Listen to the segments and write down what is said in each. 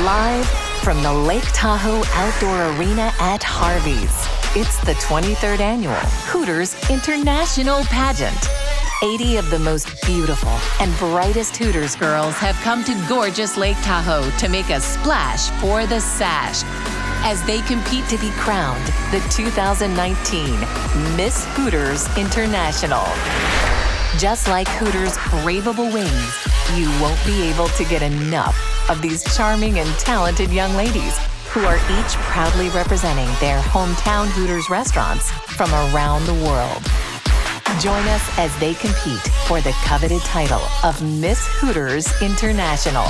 Live from the Lake Tahoe Outdoor Arena at Harvey's, it's the 23rd Annual Hooters International Pageant. 80 of the most beautiful and brightest Hooters girls have come to gorgeous Lake Tahoe to make a splash for the sash as they compete to be crowned the 2019 Miss Hooters International. Just like Hooters' craveable wings, you won't be able to get enough of these charming and talented young ladies who are each proudly representing their hometown Hooters restaurants from around the world. Join us as they compete for the coveted title of Miss Hooters International.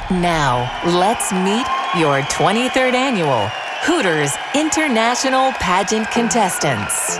Now, let's meet your 23rd Annual Hooters International Pageant contestants.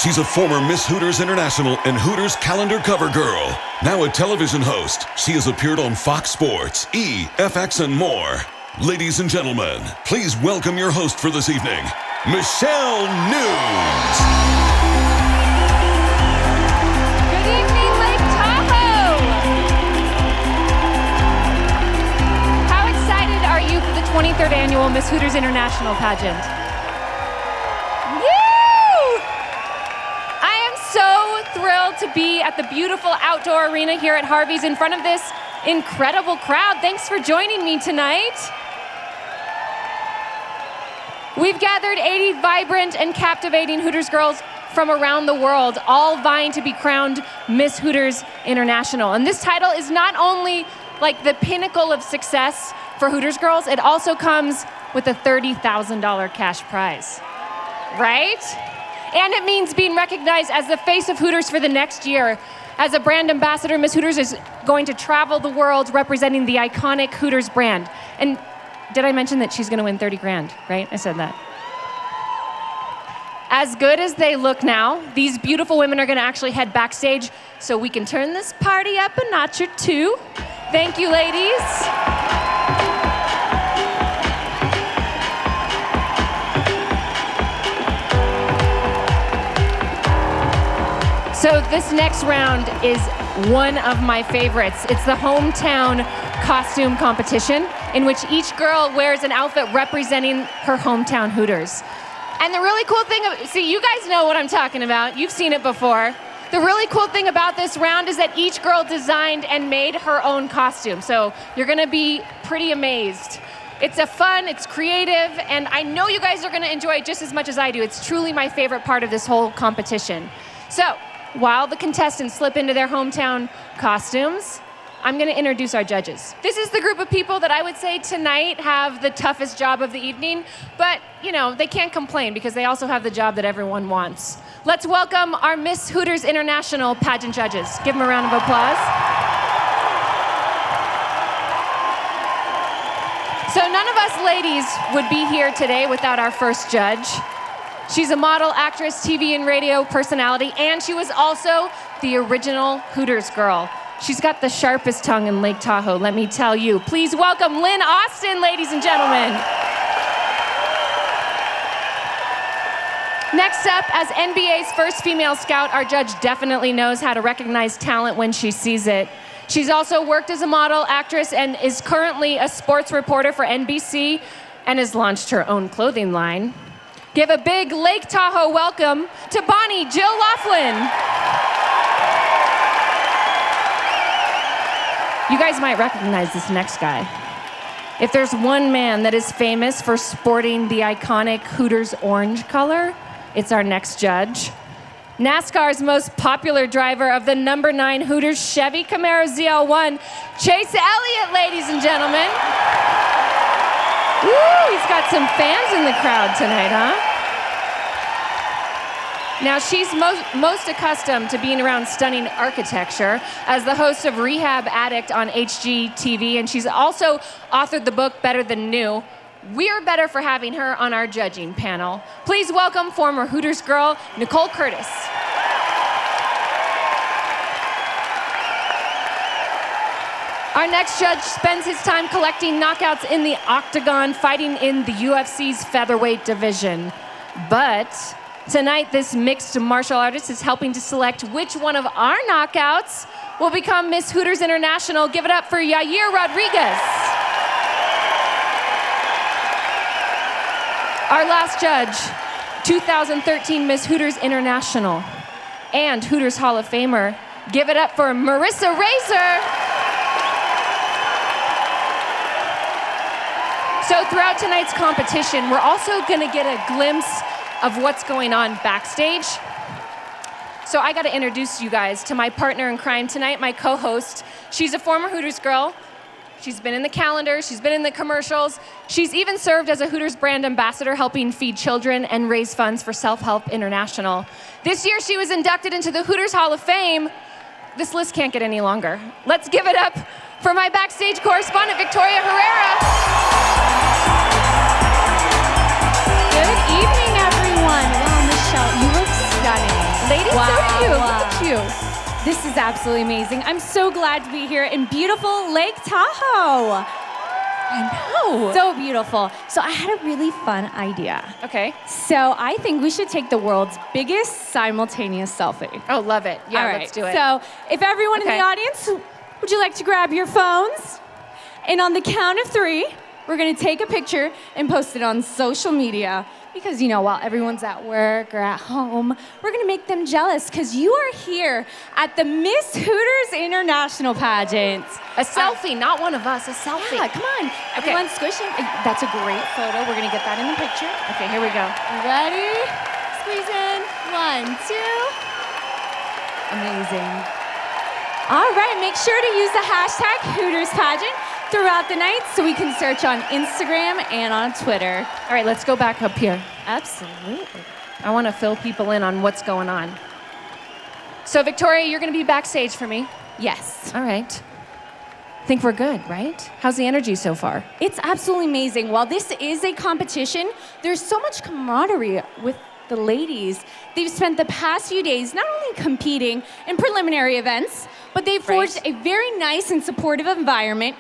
She's a former Miss Hooters International and Hooters calendar cover girl. Now a television host, she has appeared on Fox Sports, E!, FX, and more. Ladies and gentlemen, please welcome your host for this evening, Michelle News. Good evening, Lake Tahoe. How excited are you for the 23rd Annual Miss Hooters International Pageant? Thrilled to be at the beautiful outdoor arena here at Harvey's in front of this incredible crowd. Thanks for joining me tonight. We've gathered 80 vibrant and captivating Hooters girls from around the world, all vying to be crowned Miss Hooters International. And this title is not only like the pinnacle of success for Hooters girls, it also comes with a $30,000 cash prize, right? And it means being recognized as the face of Hooters for the next year. As a brand ambassador, Miss Hooters is going to travel the world representing the iconic Hooters brand. And did I mention that she's gonna win 30 grand, right? I said that. As good as they look now, these beautiful women are gonna actually head backstage so we can turn this party up a notch or two. Thank you, ladies. So this next round is one of my favorites. It's the hometown costume competition in which each girl wears an outfit representing her hometown Hooters. And the really cool thing, see, you guys know what I'm talking about. You've seen it before. The really cool thing about this round is that each girl designed and made her own costume. So you're gonna be pretty amazed. It's fun, it's creative, and I know you guys are gonna enjoy it just as much as I do. It's truly my favorite part of this whole competition. So, while the contestants slip into their hometown costumes, I'm gonna introduce our judges. This is the group of people that I would say tonight have the toughest job of the evening, but you know, they can't complain because they also have the job that everyone wants. Let's welcome our Miss Hooters International pageant judges. Give them a round of applause. So none of us ladies would be here today without our first judge. She's a model, actress, TV and radio personality, and she was also the original Hooters Girl. She's got the sharpest tongue in Lake Tahoe, let me tell you. Please welcome Lynne Austin, ladies and gentlemen. Next up, as NBA's first female scout, our judge definitely knows how to recognize talent when she sees it. She's also worked as a model, actress, and is currently a sports reporter for NBC and has launched her own clothing line. Give a big Lake Tahoe welcome to Bonnie Jill Laflin. You guys might recognize this next guy. If there's one man that is famous for sporting the iconic Hooters orange color, it's our next judge. NASCAR's most popular driver of the number 9 Hooters Chevy Camaro ZL1, Chase Elliott, ladies and gentlemen. Woo, he's got some fans in the crowd tonight, huh? Now, she's most accustomed to being around stunning architecture as the host of Rehab Addict on HGTV, and she's also authored the book Better Than New. We're better for having her on our judging panel. Please welcome former Hooters Girl, Nicole Curtis. Our next judge spends his time collecting knockouts in the octagon, fighting in the UFC's featherweight division. But tonight, this mixed martial artist is helping to select which one of our knockouts will become Miss Hooters International. Give it up for Yair Rodriguez. Our last judge, 2013 Miss Hooters International and Hooters Hall of Famer. Give it up for Marissa Raisor. So throughout tonight's competition, we're also gonna get a glimpse of what's going on backstage. So I gotta introduce you guys to my partner in crime tonight, my co-host. She's a former Hooters Girl. She's been in the calendar, she's been in the commercials. She's even served as a Hooters brand ambassador, helping feed children and raise funds for Self-Help International. This year, she was inducted into the Hooters Hall of Fame. This list can't get any longer. Let's give it up for my backstage correspondent, Victoria Herrera. Good evening, everyone. Wow, Michelle, you look stunning. Ladies, wow. so do you. Look at you. This is absolutely amazing. I'm so glad to be here in beautiful Lake Tahoe. I know. So beautiful. So I had a really fun idea. Okay. So I think we should take the world's biggest simultaneous selfie. Oh, love it. Yeah, All right. let's do it. So if everyone in Okay. the audience, would you like to grab your phones? And on the count of 3, we're gonna take a picture and post it on social media. Because, you know, while everyone's at work or at home, we're gonna make them jealous because you are here at the Miss Hooters International Pageant. A selfie, not one of us, a selfie. Yeah, come on. Okay. Everyone's squishing. That's a great photo. We're gonna get that in the picture. Okay, here we go. Ready? Squeeze in. 1, 2. Amazing. All right, make sure to use the hashtag Hooters Pageant throughout the night so we can search on Instagram and on Twitter. All right, let's go back up here. Absolutely. I want to fill people in on what's going on. So, Victoria, you're going to be backstage for me. Yes. All right. think we're good, right? How's the energy so far? It's absolutely amazing. While this is a competition, there's so much camaraderie with the ladies. They've spent the past few days not only competing in preliminary events, but they've forged a very nice and supportive environment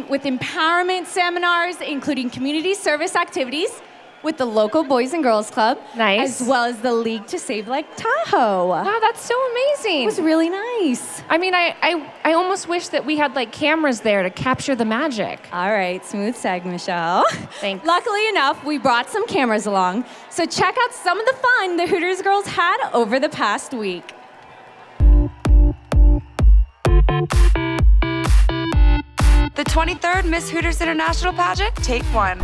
with empowerment seminars, including community service activities with the local Boys and Girls Club, nice, as well as the League to Save Lake Tahoe. Wow, that's so amazing. It was really nice. I mean, I almost wish that we had like cameras there to capture the magic. All right, smooth seg, Michelle. Thanks. Luckily enough, we brought some cameras along, so check out some of the fun the Hooters Girls had over the past week. The 23rd Miss Hooters International Pageant, take 1.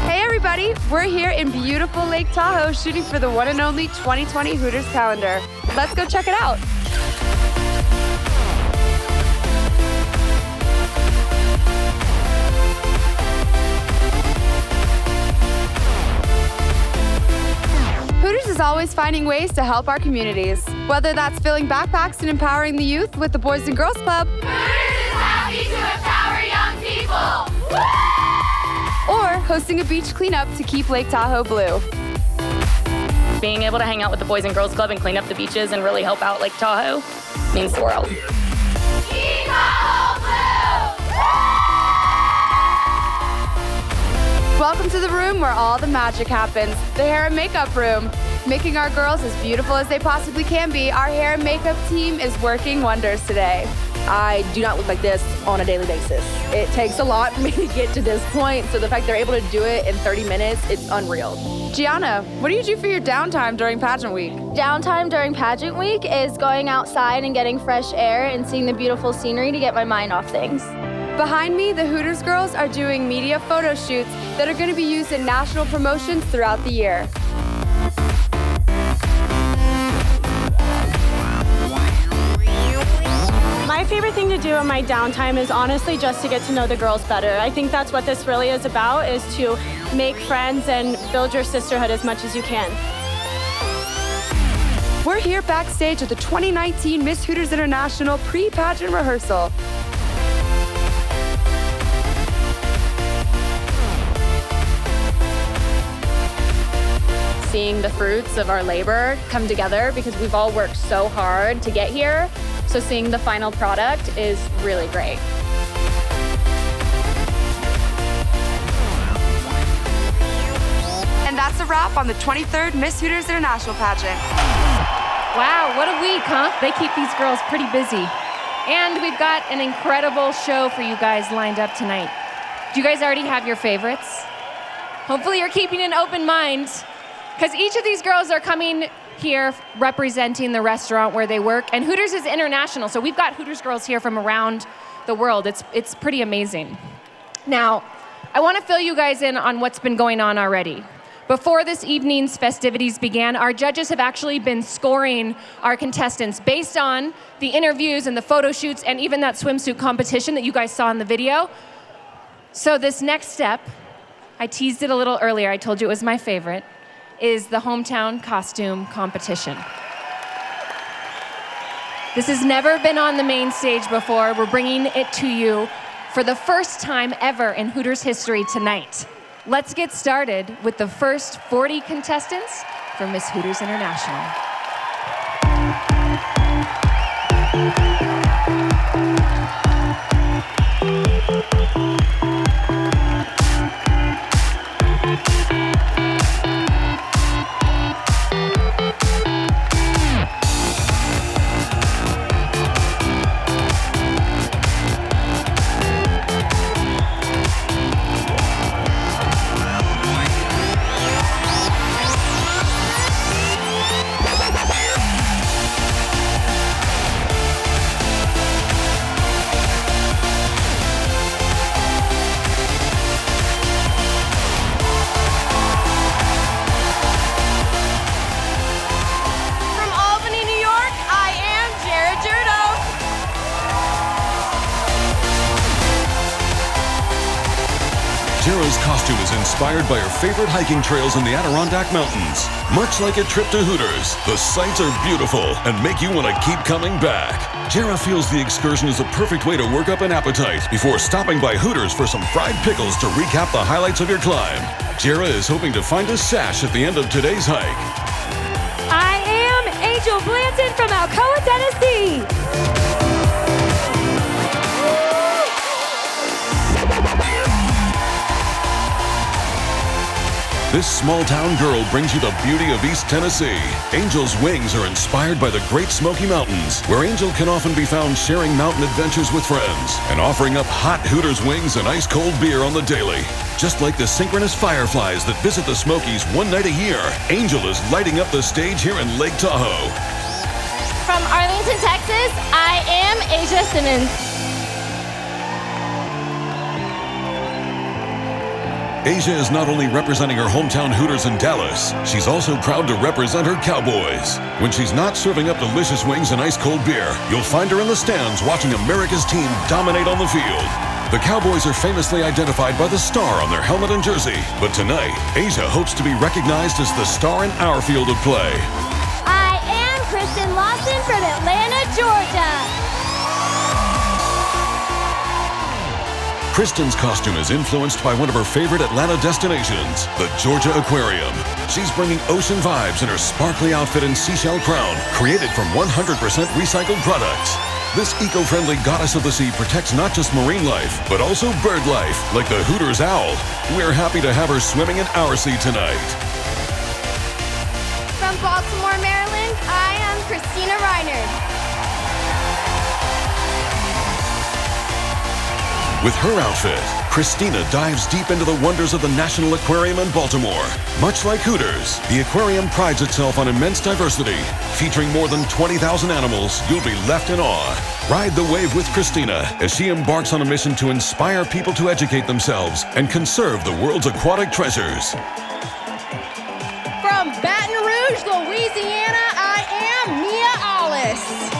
Hey everybody, we're here in beautiful Lake Tahoe shooting for the one and only 2020 Hooters calendar. Let's go check it out. Hooters is always finding ways to help our communities, whether that's filling backpacks and empowering the youth with the Boys and Girls Club. Hooters is happy to empower young people. Woo! Or hosting a beach cleanup to keep Lake Tahoe blue. Being able to hang out with the Boys and Girls Club and clean up the beaches and really help out Lake Tahoe means the world. Keep Tahoe blue! Welcome to the room where all the magic happens, the hair and makeup room. Making our girls as beautiful as they possibly can be, our hair and makeup team is working wonders today. I do not look like this on a daily basis. It takes a lot for me to get to this point, so the fact they're able to do it in 30 minutes, it's unreal. Gianna, what do you do for your downtime during pageant week? Downtime during pageant week is going outside and getting fresh air and seeing the beautiful scenery to get my mind off things. Behind me, the Hooters Girls are doing media photo shoots that are going to be used in national promotions throughout the year. My favorite thing to do in my downtime is honestly just to get to know the girls better. I think that's what this really is about, is to make friends and build your sisterhood as much as you can. We're here backstage at the 2019 Miss Hooters International pre-pageant rehearsal. Seeing the fruits of our labor come together because we've all worked so hard to get here. So seeing the final product is really great. And that's a wrap on the 23rd Miss Hooters International Pageant. Wow, what a week, huh? They keep these girls pretty busy. And we've got an incredible show for you guys lined up tonight. Do you guys already have your favorites? Hopefully you're keeping an open mind, because each of these girls are coming here representing the restaurant where they work, and Hooters is international, so we've got Hooters girls here from around the world. It's pretty amazing. Now, I want to fill you guys in on what's been going on already. Before this evening's festivities began, our judges have actually been scoring our contestants based on the interviews and the photo shoots and even that swimsuit competition that you guys saw in the video. So this next step, I teased it a little earlier, I told you it was my favorite, is the hometown costume competition. This has never been on the main stage before. We're bringing it to you for the first time ever in Hooters history tonight. Let's get started with the first 40 contestants for Miss Hooters International. Jera's costume is inspired by her favorite hiking trails in the Adirondack Mountains. Much like a trip to Hooters, the sights are beautiful and make you want to keep coming back. Jera feels the excursion is a perfect way to work up an appetite before stopping by Hooters for some fried pickles to recap the highlights of your climb. Jera is hoping to find a sash at the end of today's hike. I am Angel Blanton from Alcoa, Tennessee. This small-town girl brings you the beauty of East Tennessee. Angel's wings are inspired by the Great Smoky Mountains, where Angel can often be found sharing mountain adventures with friends and offering up hot Hooters wings and ice-cold beer on the daily. Just like the synchronous fireflies that visit the Smokies one night a year, Angel is lighting up the stage here in Lake Tahoe. From Arlington, Texas, I am Asia Simmons. Asia is not only representing her hometown Hooters in Dallas, she's also proud to represent her Cowboys. When she's not serving up delicious wings and ice-cold beer, you'll find her in the stands watching America's team dominate on the field. The Cowboys are famously identified by the star on their helmet and jersey, but tonight, Asia hopes to be recognized as the star in our field of play. I am Kristen Lawson from Atlanta, Georgia. Kristen's costume is influenced by one of her favorite Atlanta destinations, the Georgia Aquarium. She's bringing ocean vibes in her sparkly outfit and seashell crown, created from 100% recycled products. This eco-friendly goddess of the sea protects not just marine life, but also bird life, like the Hooters owl. We're happy to have her swimming in our sea tonight. From Baltimore, Maryland, I am Christina Reiner. With her outfit, Christina dives deep into the wonders of the National Aquarium in Baltimore. Much like Hooters, the aquarium prides itself on immense diversity. Featuring more than 20,000 animals, you'll be left in awe. Ride the wave with Christina as she embarks on a mission to inspire people to educate themselves and conserve the world's aquatic treasures. From Baton Rouge, Louisiana, I am Mia Alice.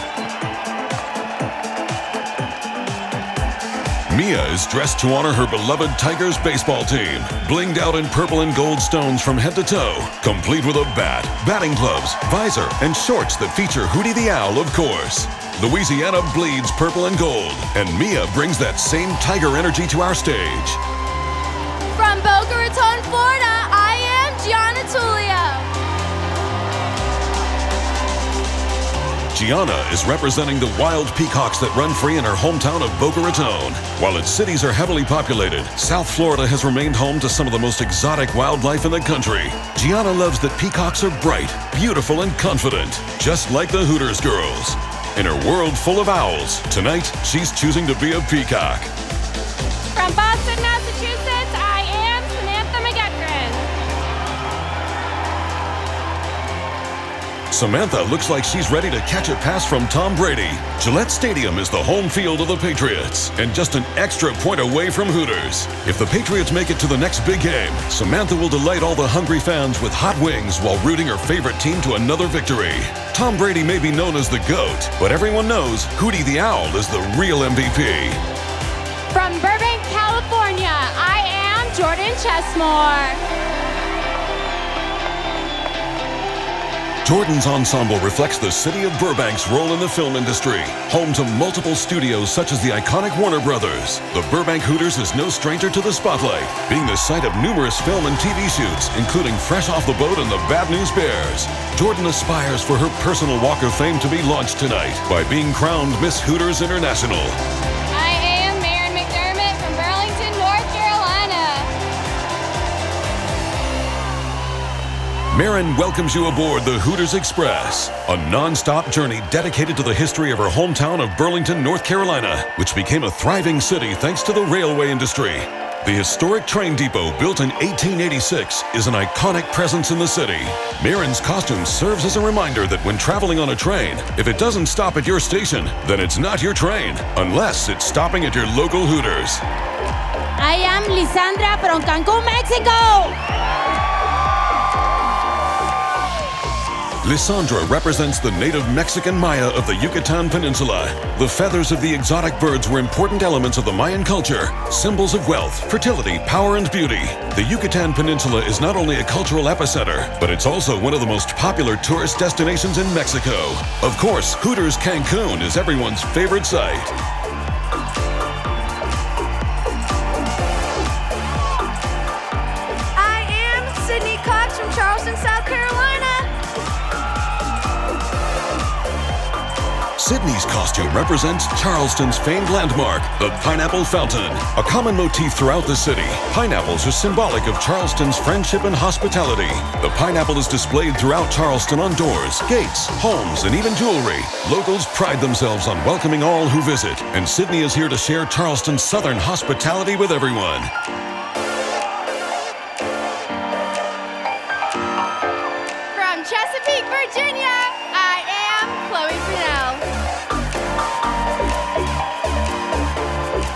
Mia is dressed to honor her beloved Tigers baseball team, blinged out in purple and gold stones from head to toe, complete with a bat, batting gloves, visor, and shorts that feature Hootie the Owl, of course. Louisiana bleeds purple and gold, and Mia brings that same Tiger energy to our stage. From Boca Raton, Florida, I am Gianna Tullio. Gianna is representing the wild peacocks that run free in her hometown of Boca Raton. While its cities are heavily populated, South Florida has remained home to some of the most exotic wildlife in the country. Gianna loves that peacocks are bright, beautiful, and confident, just like the Hooters Girls. In her world full of owls, tonight she's choosing to be a peacock. From Boston, Massachusetts, I am Samantha McEachran. Samantha looks like she's ready to catch a pass from Tom Brady. Gillette Stadium is the home field of the Patriots, and just an extra point away from Hooters. If the Patriots make it to the next big game, Samantha will delight all the hungry fans with hot wings while rooting her favorite team to another victory. Tom Brady may be known as the GOAT, but everyone knows Hootie the Owl is the real MVP. From Burbank, California, I am Jordan Chesmore. Jordan's ensemble reflects the city of Burbank's role in the film industry, home to multiple studios such as the iconic Warner Brothers. The Burbank Hooters is no stranger to the spotlight, being the site of numerous film and TV shoots, including Fresh Off the Boat and the Bad News Bears. Jordan aspires for her personal Walk of Fame to be launched tonight by being crowned Miss Hooters International. I am Maren McDermott from Burlington, North Carolina. Maren welcomes you aboard the Hooters Express, a non-stop journey dedicated to the history of her hometown of Burlington, North Carolina, which became a thriving city thanks to the railway industry. The historic train depot, built in 1886, is an iconic presence in the city. Maren's costume serves as a reminder that when traveling on a train, if it doesn't stop at your station, then it's not your train, unless it's stopping at your local Hooters. I am Lisandra from Cancun, Mexico. Lisandra represents the native Mexican Maya of the Yucatan Peninsula. The feathers of the exotic birds were important elements of the Mayan culture, symbols of wealth, fertility, power, and beauty. The Yucatan Peninsula is not only a cultural epicenter, but it's also one of the most popular tourist destinations in Mexico. Of course, Hooters Cancun is everyone's favorite site. From Charleston, South Carolina. Sydney's costume represents Charleston's famed landmark, the Pineapple Fountain. A common motif throughout the city, pineapples are symbolic of Charleston's friendship and hospitality. The pineapple is displayed throughout Charleston on doors, gates, homes, and even jewelry. Locals pride themselves on welcoming all who visit, and Sydney is here to share Charleston's southern hospitality with everyone. Chesapeake, Virginia, I am Chloe Brunel.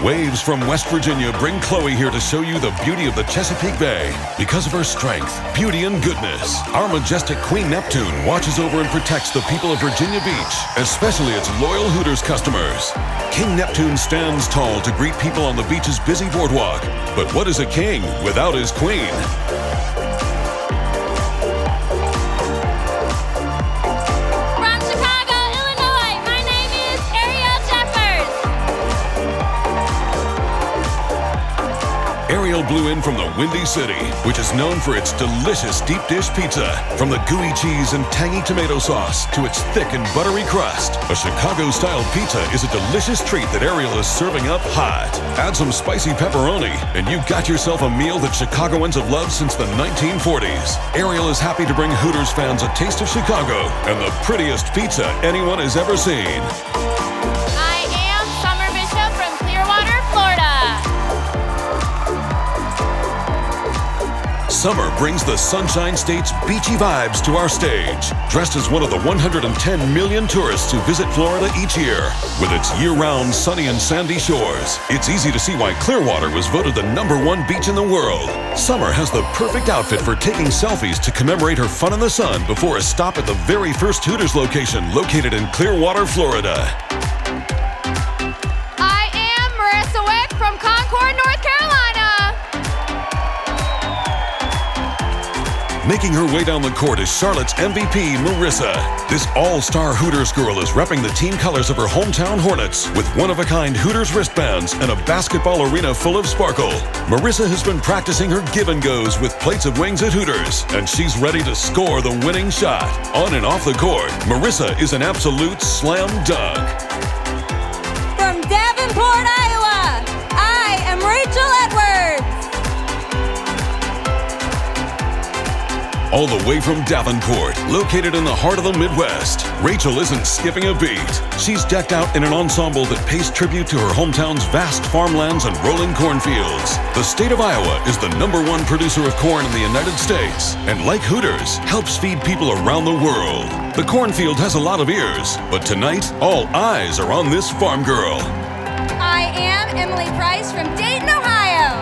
Waves from West Virginia bring Chloe here to show you the beauty of the Chesapeake Bay. Because of her strength, beauty, and goodness, our majestic Queen Neptune watches over and protects the people of Virginia Beach, especially its loyal Hooters customers. King Neptune stands tall to greet people on the beach's busy boardwalk. But what is a king without his queen? Ariel blew in from the Windy City, which is known for its delicious deep dish pizza. From the gooey cheese and tangy tomato sauce to its thick and buttery crust, a Chicago-style pizza is a delicious treat that Ariel is serving up hot. Add some spicy pepperoni, and you got yourself a meal that Chicagoans have loved since the 1940s. Ariel is happy to bring Hooters fans a taste of Chicago and the prettiest pizza anyone has ever seen. I am Summer Bishop from Clearwater, Florida. Summer brings the Sunshine State's beachy vibes to our stage. Dressed as one of the 110 million tourists who visit Florida each year. With its year-round sunny and sandy shores, it's easy to see why Clearwater was voted the #1 beach in the world. Summer has the perfect outfit for taking selfies to commemorate her fun in the sun before a stop at the very first Hooters location located in Clearwater, Florida. I am Marissa Wick from Concord, North Carolina. Making her way down the court is Charlotte's MVP, Marissa. This all-star Hooters girl is repping the team colors of her hometown Hornets with one-of-a-kind Hooters wristbands and a basketball arena full of sparkle. Marissa has been practicing her give-and-goes with plates of wings at Hooters, and she's ready to score the winning shot. On and off the court, Marissa is an absolute slam dunk. From Davenport, Iowa, I am Rachel Edwards. All the way from Davenport, located in the heart of the Midwest, Rachel isn't skipping a beat. She's decked out in an ensemble that pays tribute to her hometown's vast farmlands and rolling cornfields. The state of Iowa is the #1 producer of corn in the United States, and like Hooters, helps feed people around the world. The cornfield has a lot of ears, but tonight, all eyes are on this farm girl. I am Emily Price from Dayton, Ohio.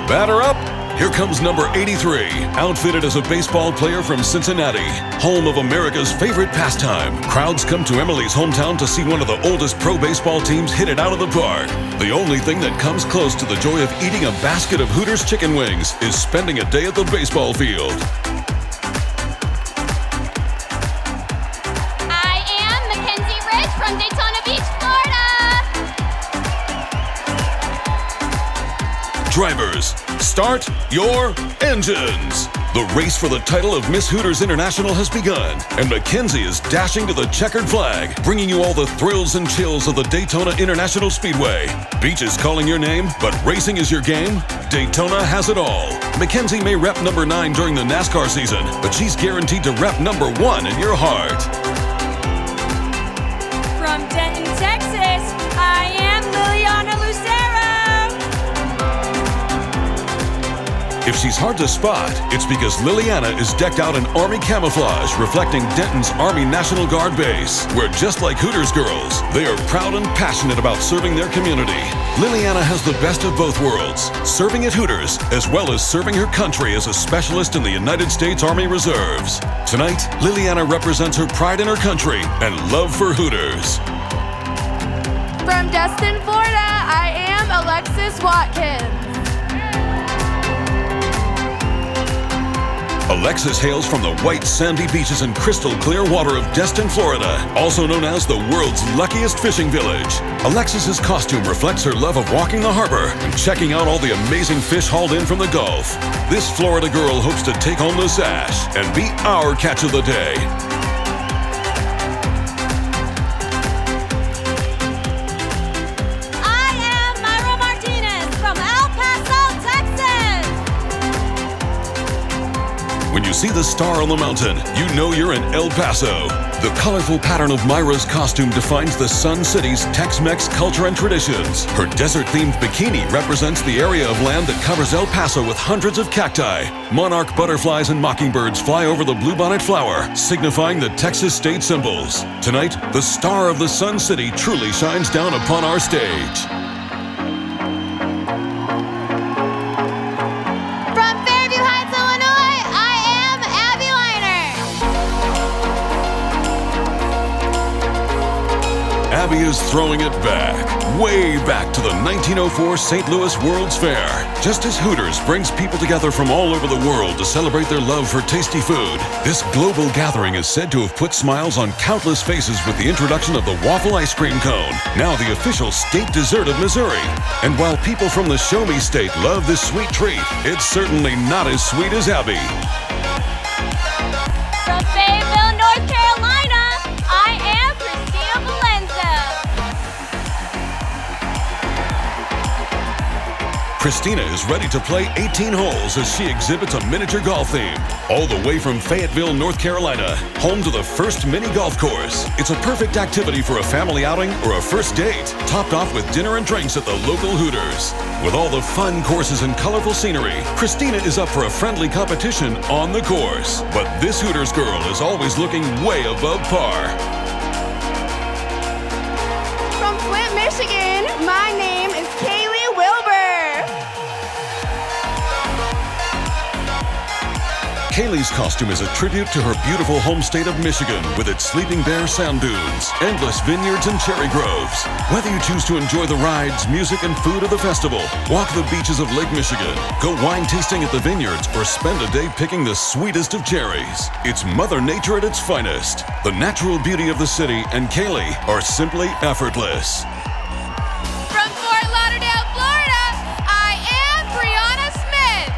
Batter up! Here comes number 83, outfitted as a baseball player from Cincinnati, home of America's favorite pastime. Crowds come to Emily's hometown to see one of the oldest pro baseball teams hit it out of the park. The only thing that comes close to the joy of eating a basket of Hooters chicken wings is spending a day at the baseball field. I am Mackenzie Rich from Daytona Beach, Florida. Drivers, start your engines! The race for the title of Miss Hooters International has begun, and Mackenzie is dashing to the checkered flag, bringing you all the thrills and chills of the Daytona International Speedway. Beach is calling your name, but racing is your game? Daytona has it all. Mackenzie may rep number 9 during the NASCAR season, but she's guaranteed to rep number 1 in your heart. From Denton, Texas, I am Liliana Lucero. If she's hard to spot, it's because Liliana is decked out in Army camouflage, reflecting Denton's Army National Guard base, where just like Hooters Girls, they are proud and passionate about serving their community. Liliana has the best of both worlds, serving at Hooters, as well as serving her country as a specialist in the United States Army Reserves. Tonight, Liliana represents her pride in her country and love for Hooters. From Destin, Florida, I am Alexis Watkins. Alexis hails from the white sandy beaches and crystal clear water of Destin, Florida, also known as the world's luckiest fishing village. Alexis's costume reflects her love of walking the harbor and checking out all the amazing fish hauled in from the Gulf. This Florida girl hopes to take home the sash and be our catch of the day. When you see the star on the mountain, you know you're in El Paso. The colorful pattern of Myra's costume defines the Sun City's Tex-Mex culture and traditions. Her desert-themed bikini represents the area of land that covers El Paso with hundreds of cacti. Monarch butterflies and mockingbirds fly over the bluebonnet flower, signifying the Texas state symbols. Tonight, the star of the Sun City truly shines down upon our stage. Abby is throwing it back, way back to the 1904 St. Louis World's Fair. Just as Hooters brings people together from all over the world to celebrate their love for tasty food, this global gathering is said to have put smiles on countless faces with the introduction of the waffle ice cream cone, now the official state dessert of Missouri. And while people from the Show Me State love this sweet treat, it's certainly not as sweet as Abby. From Fayetteville, North Carolina, I am Christina Valenza. Christina is ready to play 18 holes as she exhibits a miniature golf theme. All the way from Fayetteville, North Carolina, home to the first mini golf course. It's a perfect activity for a family outing or a first date, topped off with dinner and drinks at the local Hooters. With all the fun courses and colorful scenery, Christina is up for a friendly competition on the course. But this Hooters girl is always looking way above par. From Flint, Michigan, my name is Kaylee Wilbur. Kaylee's costume is a tribute to her beautiful home state of Michigan with its sleeping bear sand dunes, endless vineyards and cherry groves. Whether you choose to enjoy the rides, music, and food of the festival, walk the beaches of Lake Michigan, go wine tasting at the vineyards, or spend a day picking the sweetest of cherries, it's Mother Nature at its finest. The natural beauty of the city and Kaylee are simply effortless. From Fort Lauderdale, Florida, I am Brianna Smith.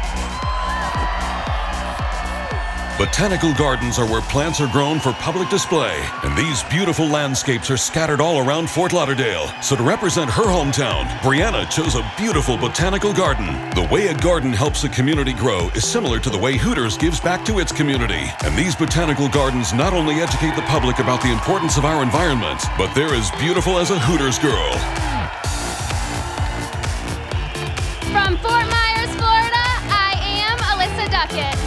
Botanical gardens are where plants are grown for public display, and these beautiful landscapes are scattered all around Fort Lauderdale. So to represent her hometown, Brianna chose a beautiful botanical garden. The way a garden helps a community grow is similar to the way Hooters gives back to its community. And these botanical gardens not only educate the public about the importance of our environment, but they're as beautiful as a Hooters girl. From Fort Myers, Florida, I am Alyssa Duckett.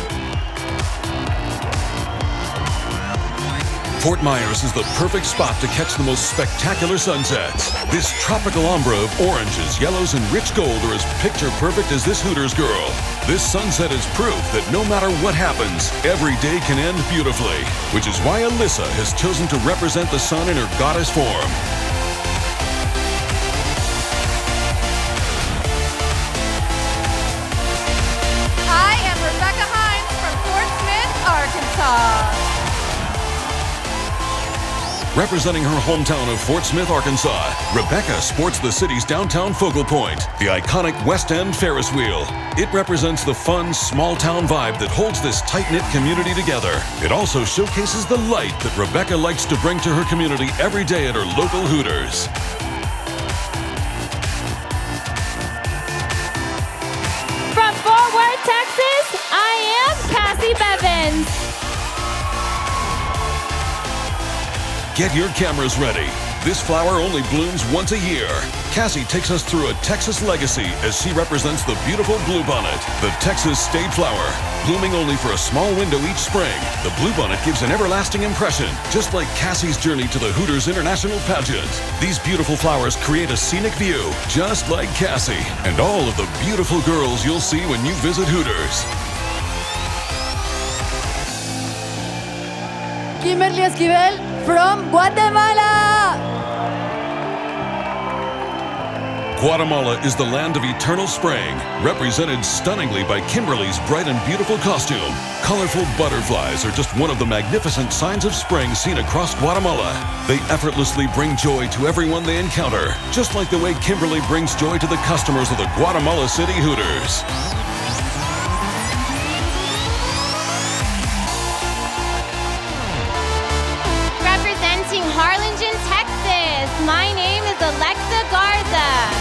Fort Myers is the perfect spot to catch the most spectacular sunsets. This tropical ombre of oranges, yellows, and rich gold are as picture perfect as this Hooters girl. This sunset is proof that no matter what happens, every day can end beautifully, which is why Alyssa has chosen to represent the sun in her goddess form. I am Rebecca Hines from Fort Smith, Arkansas. Representing her hometown of Fort Smith, Arkansas, Rebecca sports the city's downtown focal point, the iconic West End Ferris wheel. It represents the fun, small-town vibe that holds this tight-knit community together. It also showcases the light that Rebecca likes to bring to her community every day at her local Hooters. From Fort Worth, Texas, I am Cassie Bevins. Get your cameras ready. This flower only blooms once a year. Cassie takes us through a Texas legacy as she represents the beautiful bluebonnet, the Texas state flower. Blooming only for a small window each spring, the bluebonnet gives an everlasting impression, just like Cassie's journey to the Hooters International Pageant. These beautiful flowers create a scenic view, just like Cassie, and all of the beautiful girls you'll see when you visit Hooters. Kimberly Esquivel from Guatemala. Guatemala is the land of eternal spring, represented stunningly by Kimberly's bright and beautiful costume. Colorful butterflies are just one of the magnificent signs of spring seen across Guatemala. They effortlessly bring joy to everyone they encounter, just like the way Kimberly brings joy to the customers of the Guatemala City Hooters. Representing Harlingen, Texas, my name is Alexa Garza.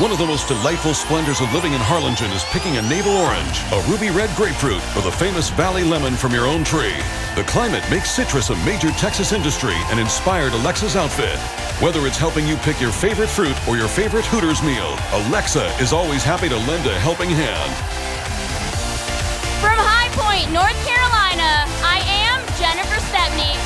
One of the most delightful splendors of living in Harlingen is picking a navel orange, a ruby red grapefruit, or the famous valley lemon from your own tree. The climate makes citrus a major Texas industry and inspired Alexa's outfit. Whether it's helping you pick your favorite fruit or your favorite Hooters meal, Alexa is always happy to lend a helping hand. From High Point, North Carolina, I am Jennifer Stepney.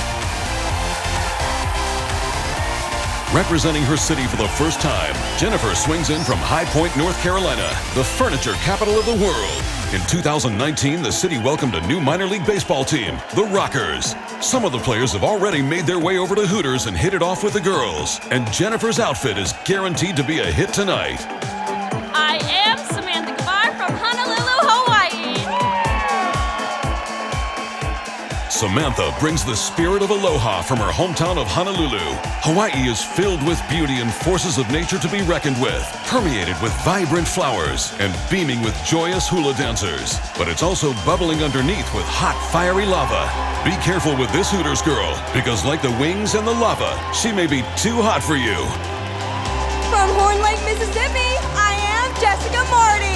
Representing her city for the first time, Jennifer swings in from High Point, North Carolina, the furniture capital of the world. In 2019, the city welcomed a new minor league baseball team, the Rockers. Some of the players have already made their way over to Hooters and hit it off with the girls. And Jennifer's outfit is guaranteed to be a hit tonight. I am Samantha Gavar from Honolulu, Hawaii. Samantha brings the spirit of aloha from her hometown of Honolulu. Hawaii is filled with beauty and forces of nature to be reckoned with, permeated with vibrant flowers and beaming with joyous hula dancers. But it's also bubbling underneath with hot, fiery lava. Be careful with this Hooters girl, because like the wings and the lava, she may be too hot for you. From Horn Lake, Mississippi, I am Jessica Marty.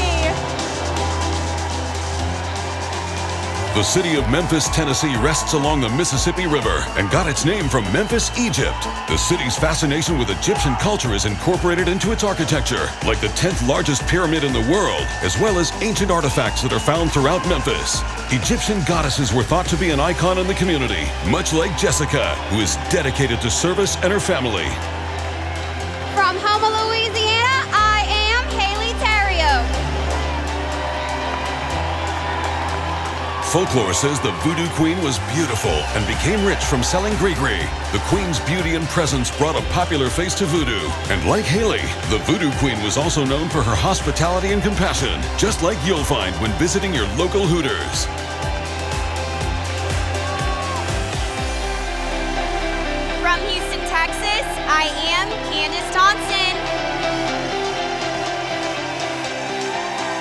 The city of Memphis, Tennessee rests along the Mississippi River and got its name from Memphis, Egypt. The city's fascination with Egyptian culture is incorporated into its architecture, like the 10th largest pyramid in the world, as well as ancient artifacts that are found throughout Memphis. Egyptian goddesses were thought to be an icon in the community, much like Jessica, who is dedicated to service and her family. From Houma, Louisiana, I am Haley Terrio. Folklore says the Voodoo Queen was beautiful and became rich from selling gree-gree. The Queen's beauty and presence brought a popular face to voodoo. And like Haley, the Voodoo Queen was also known for her hospitality and compassion, just like you'll find when visiting your local Hooters. From Houston, Texas, I am Candace Thompson.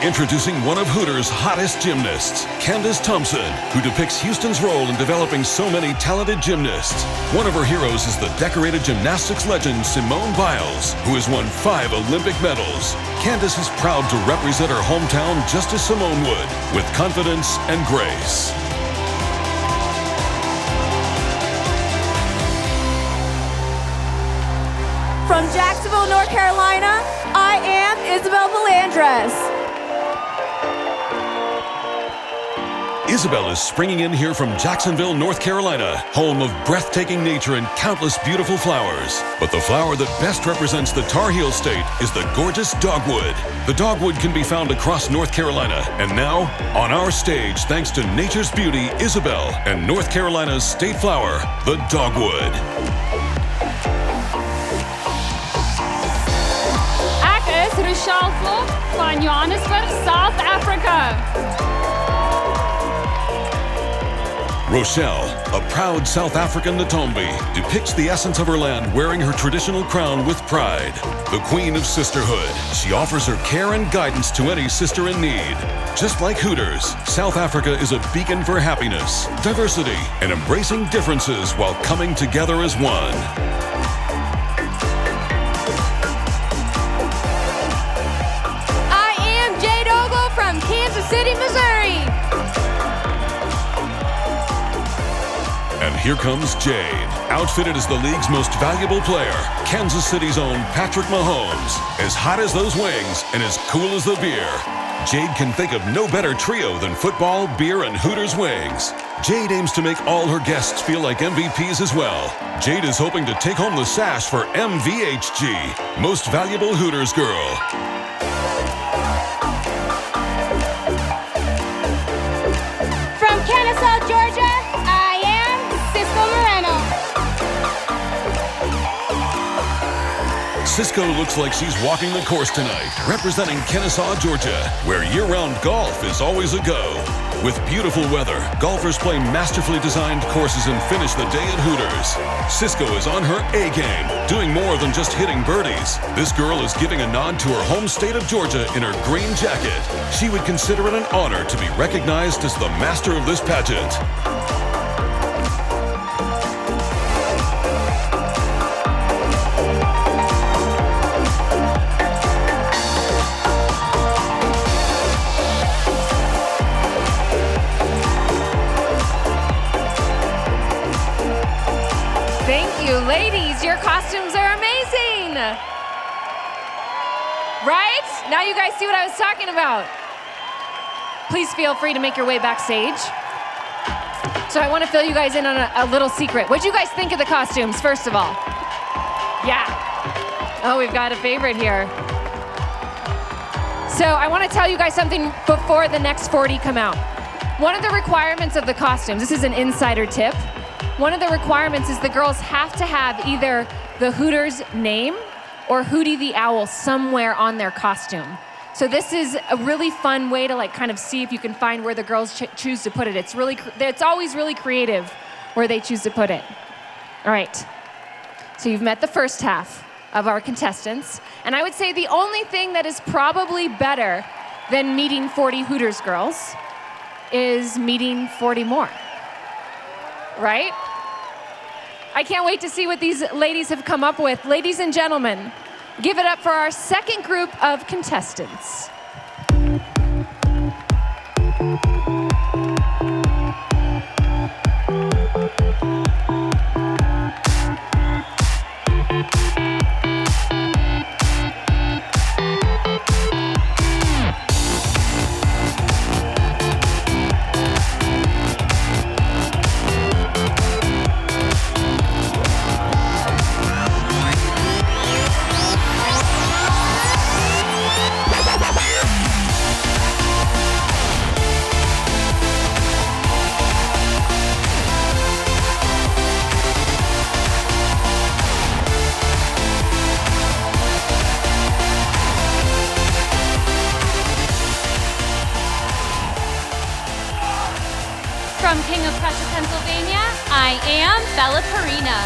Introducing one of Hooters' hottest gymnasts, Candace Thompson, who depicts Houston's role in developing so many talented gymnasts. One of her heroes is the decorated gymnastics legend Simone Biles, who has won 5 Olympic medals. Candace is proud to represent her hometown just as Simone would, with confidence and grace. From Jacksonville, North Carolina, I am Isabel Valandres. Isabel is springing in here from Jacksonville, North Carolina, home of breathtaking nature and countless beautiful flowers. But the flower that best represents the Tar Heel State is the gorgeous dogwood. The dogwood can be found across North Carolina. And now, on our stage, thanks to nature's beauty, Isabel, and North Carolina's state flower, the dogwood. Ek is Rochelle Volk van Johannesburg, South Africa. Rochelle, a proud South African Natombi, depicts the essence of her land wearing her traditional crown with pride. The queen of sisterhood, she offers her care and guidance to any sister in need. Just like Hooters, South Africa is a beacon for happiness, diversity, and embracing differences while coming together as one. I am Jade Ogle from Kansas City, Missouri. And Here comes Jade, outfitted as the league's most valuable player, Kansas City's own Patrick Mahomes. As hot as those wings and as cool as the beer, Jade can think of no better trio than football, beer, and Hooters wings. Jade aims to make all her guests feel like MVPs as well. Jade is hoping to take home the sash for MVHG, Most Valuable Hooters Girl. From Kennesaw, Georgia, I am Cisco Moreno. Cisco looks like she's walking the course tonight, representing Kennesaw, Georgia, where year-round golf is always a go. With beautiful weather, golfers play masterfully designed courses and finish the day at Hooters. Cisco is on her A-game, doing more than just hitting birdies. This girl is giving a nod to her home state of Georgia in her green jacket. She would consider it an honor to be recognized as the master of this pageant. Ladies, your costumes are amazing! Right? Now you guys see what I was talking about. Please feel free to make your way backstage. So I want to fill you guys in on a little secret. What'd you guys think of the costumes, first of all? Yeah. Oh, we've got a favorite here. So I want to tell you guys something before the next 40 come out. One of the requirements of the costumes, this is an insider tip, one of the requirements is the girls have to have either the Hooters name or Hootie the Owl somewhere on their costume. So this is a really fun way to like kind of see if you can find where the girls choose to put it. It's always really creative where they choose to put it. All right, so you've met the first half of our contestants, and I would say the only thing that is probably better than meeting 40 Hooters girls is meeting 40 more, right? I can't wait to see what these ladies have come up with. Ladies and gentlemen, give it up for our second group of contestants. From King of Prussia, Pennsylvania, I am Bella Perino.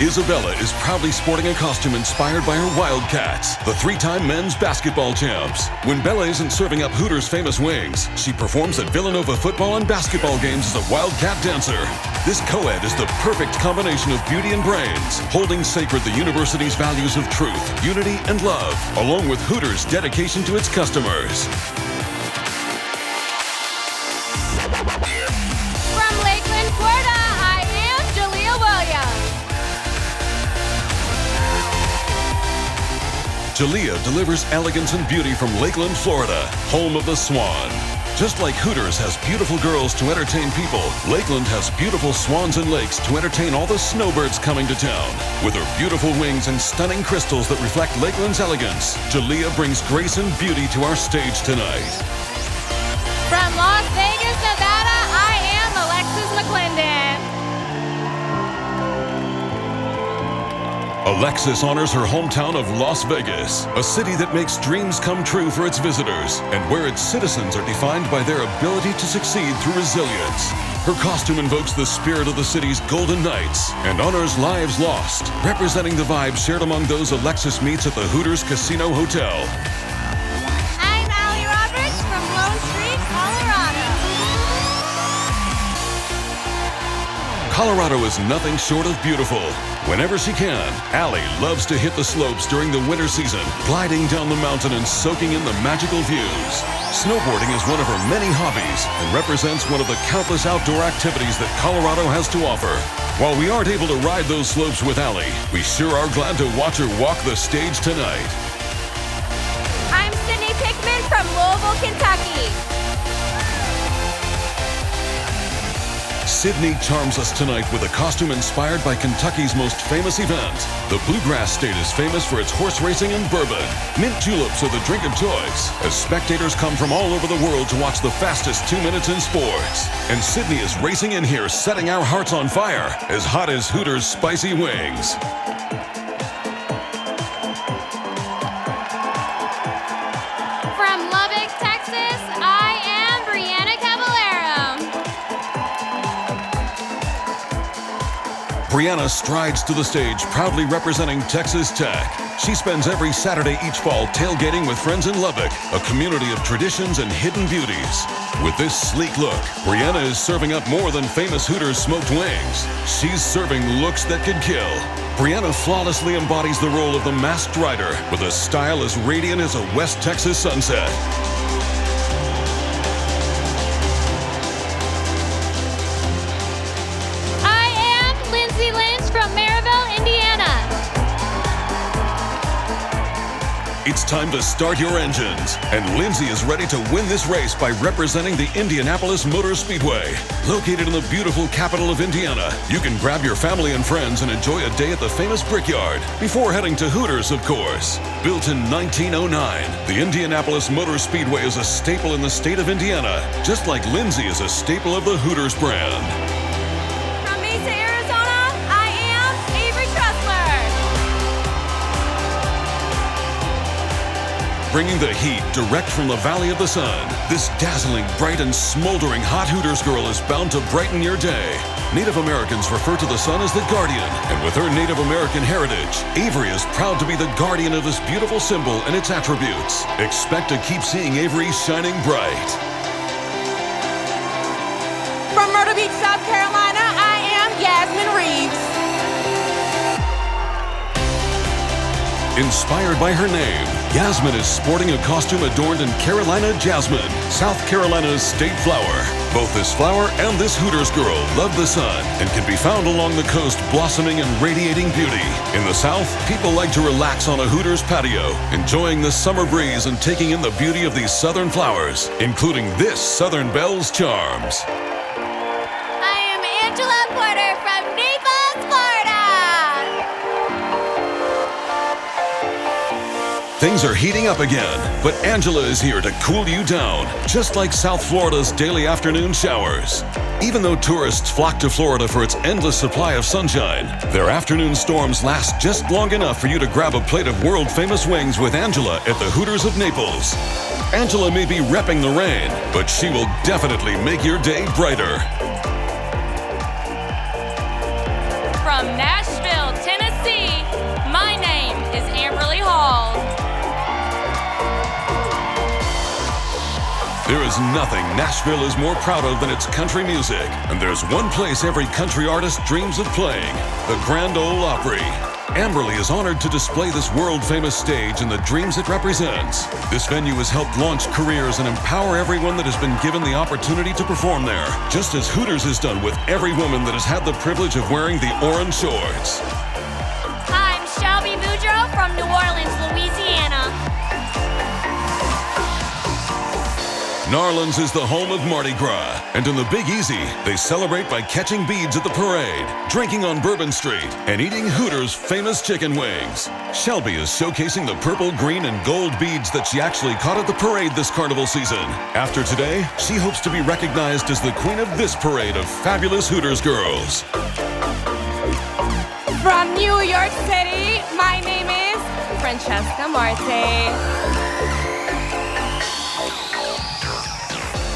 Isabella is proudly sporting a costume inspired by her Wildcats, the three-time men's basketball champs. When Bella isn't serving up Hooters' famous wings, she performs at Villanova football and basketball games as a Wildcat dancer. This co-ed is the perfect combination of beauty and brains, holding sacred the university's values of truth, unity, and love, along with Hooters' dedication to its customers. From Lakeland, Florida, I am Jalea Williams. Jalea delivers elegance and beauty from Lakeland, Florida, home of the Swan. Just like Hooters has beautiful girls to entertain people, Lakeland has beautiful swans and lakes to entertain all the snowbirds coming to town. With her beautiful wings and stunning crystals that reflect Lakeland's elegance, Jalea brings grace and beauty to our stage tonight. From Las Vegas, Nevada, I am Alexis McClendon. Alexis honors her hometown of Las Vegas, a city that makes dreams come true for its visitors and where its citizens are defined by their ability to succeed through resilience. Her costume invokes the spirit of the city's golden knights and honors lives lost, representing the vibe shared among those Alexis meets at the Hooters Casino Hotel. I'm Allie Roberts from Lone Street, Colorado. Colorado is nothing short of beautiful. Whenever she can, Allie loves to hit the slopes during the winter season, gliding down the mountain and soaking in the magical views. Snowboarding is one of her many hobbies and represents one of the countless outdoor activities that Colorado has to offer. While we aren't able to ride those slopes with Allie, we sure are glad to watch her walk the stage tonight. I'm Sydney Pickman from Louisville, Kentucky. Sydney charms us tonight with a costume inspired by Kentucky's most famous event. The Bluegrass State is famous for its horse racing and bourbon. Mint juleps are the drink of choice, as spectators come from all over the world to watch the fastest 2 minutes in sports. And Sydney is racing in here, setting our hearts on fire, as hot as Hooters spicy wings. From Lubbock, Texas, I am Brianna Caballero. Brianna strides to the stage, proudly representing Texas Tech. She spends every Saturday each fall tailgating with friends in Lubbock, a community of traditions and hidden beauties. With this sleek look, Brianna is serving up more than famous Hooters smoked wings. She's serving looks that could kill. Brianna flawlessly embodies the role of the masked rider with a style as radiant as a West Texas sunset. It's time to start your engines, and Lindsay is ready to win this race by representing the Indianapolis Motor Speedway. Located in the beautiful capital of Indiana, you can grab your family and friends and enjoy a day at the famous Brickyard, before heading to Hooters, of course. Built in 1909, the Indianapolis Motor Speedway is a staple in the state of Indiana, just like Lindsay is a staple of the Hooters brand. From Mesa, Arizona, I am Avery Tressler. Bringing the heat direct from the Valley of the Sun, this dazzling, bright, and smoldering hot Hooters girl is bound to brighten your day. Native Americans refer to the sun as the guardian, and with her Native American heritage, Avery is proud to be the guardian of this beautiful symbol and its attributes. Expect to keep seeing Avery shining bright. From Myrtle Beach, South Carolina, I am Yasmin Reeves. Inspired by her name, Yasmin is sporting a costume adorned in Carolina jasmine, South Carolina's state flower. Both this flower and this Hooters girl love the sun and can be found along the coast blossoming and radiating beauty. In the South, people like to relax on a Hooters patio, enjoying the summer breeze and taking in the beauty of these southern flowers, including this Southern Belle's charms. I am Angela Porter from Naples, Florida. Things are heating up again, but Angela is here to cool you down, just like South Florida's daily afternoon showers. Even though tourists flock to Florida for its endless supply of sunshine, their afternoon storms last just long enough for you to grab a plate of world-famous wings with Angela at the Hooters of Naples. Angela may be repping the rain, but she will definitely make your day brighter. From Nashville, Tennessee, my name is Amberly Hall. There is nothing Nashville is more proud of than its country music, and there's one place every country artist dreams of playing, the Grand Ole Opry. Amberly is honored to display this world-famous stage and the dreams it represents. This venue has helped launch careers and empower everyone that has been given the opportunity to perform there, just as Hooters has done with every woman that has had the privilege of wearing the orange shorts. I'm Shelby Boudreaux from New Orleans, Louisiana. Narlands is the home of Mardi Gras, and in the Big Easy, they celebrate by catching beads at the parade, drinking on Bourbon Street, and eating Hooters' famous chicken wings. Shelby is showcasing the purple, green, and gold beads that she actually caught at the parade this carnival season. After today, she hopes to be recognized as the queen of this parade of fabulous Hooters girls. From New York City, my name is Francesca Marte.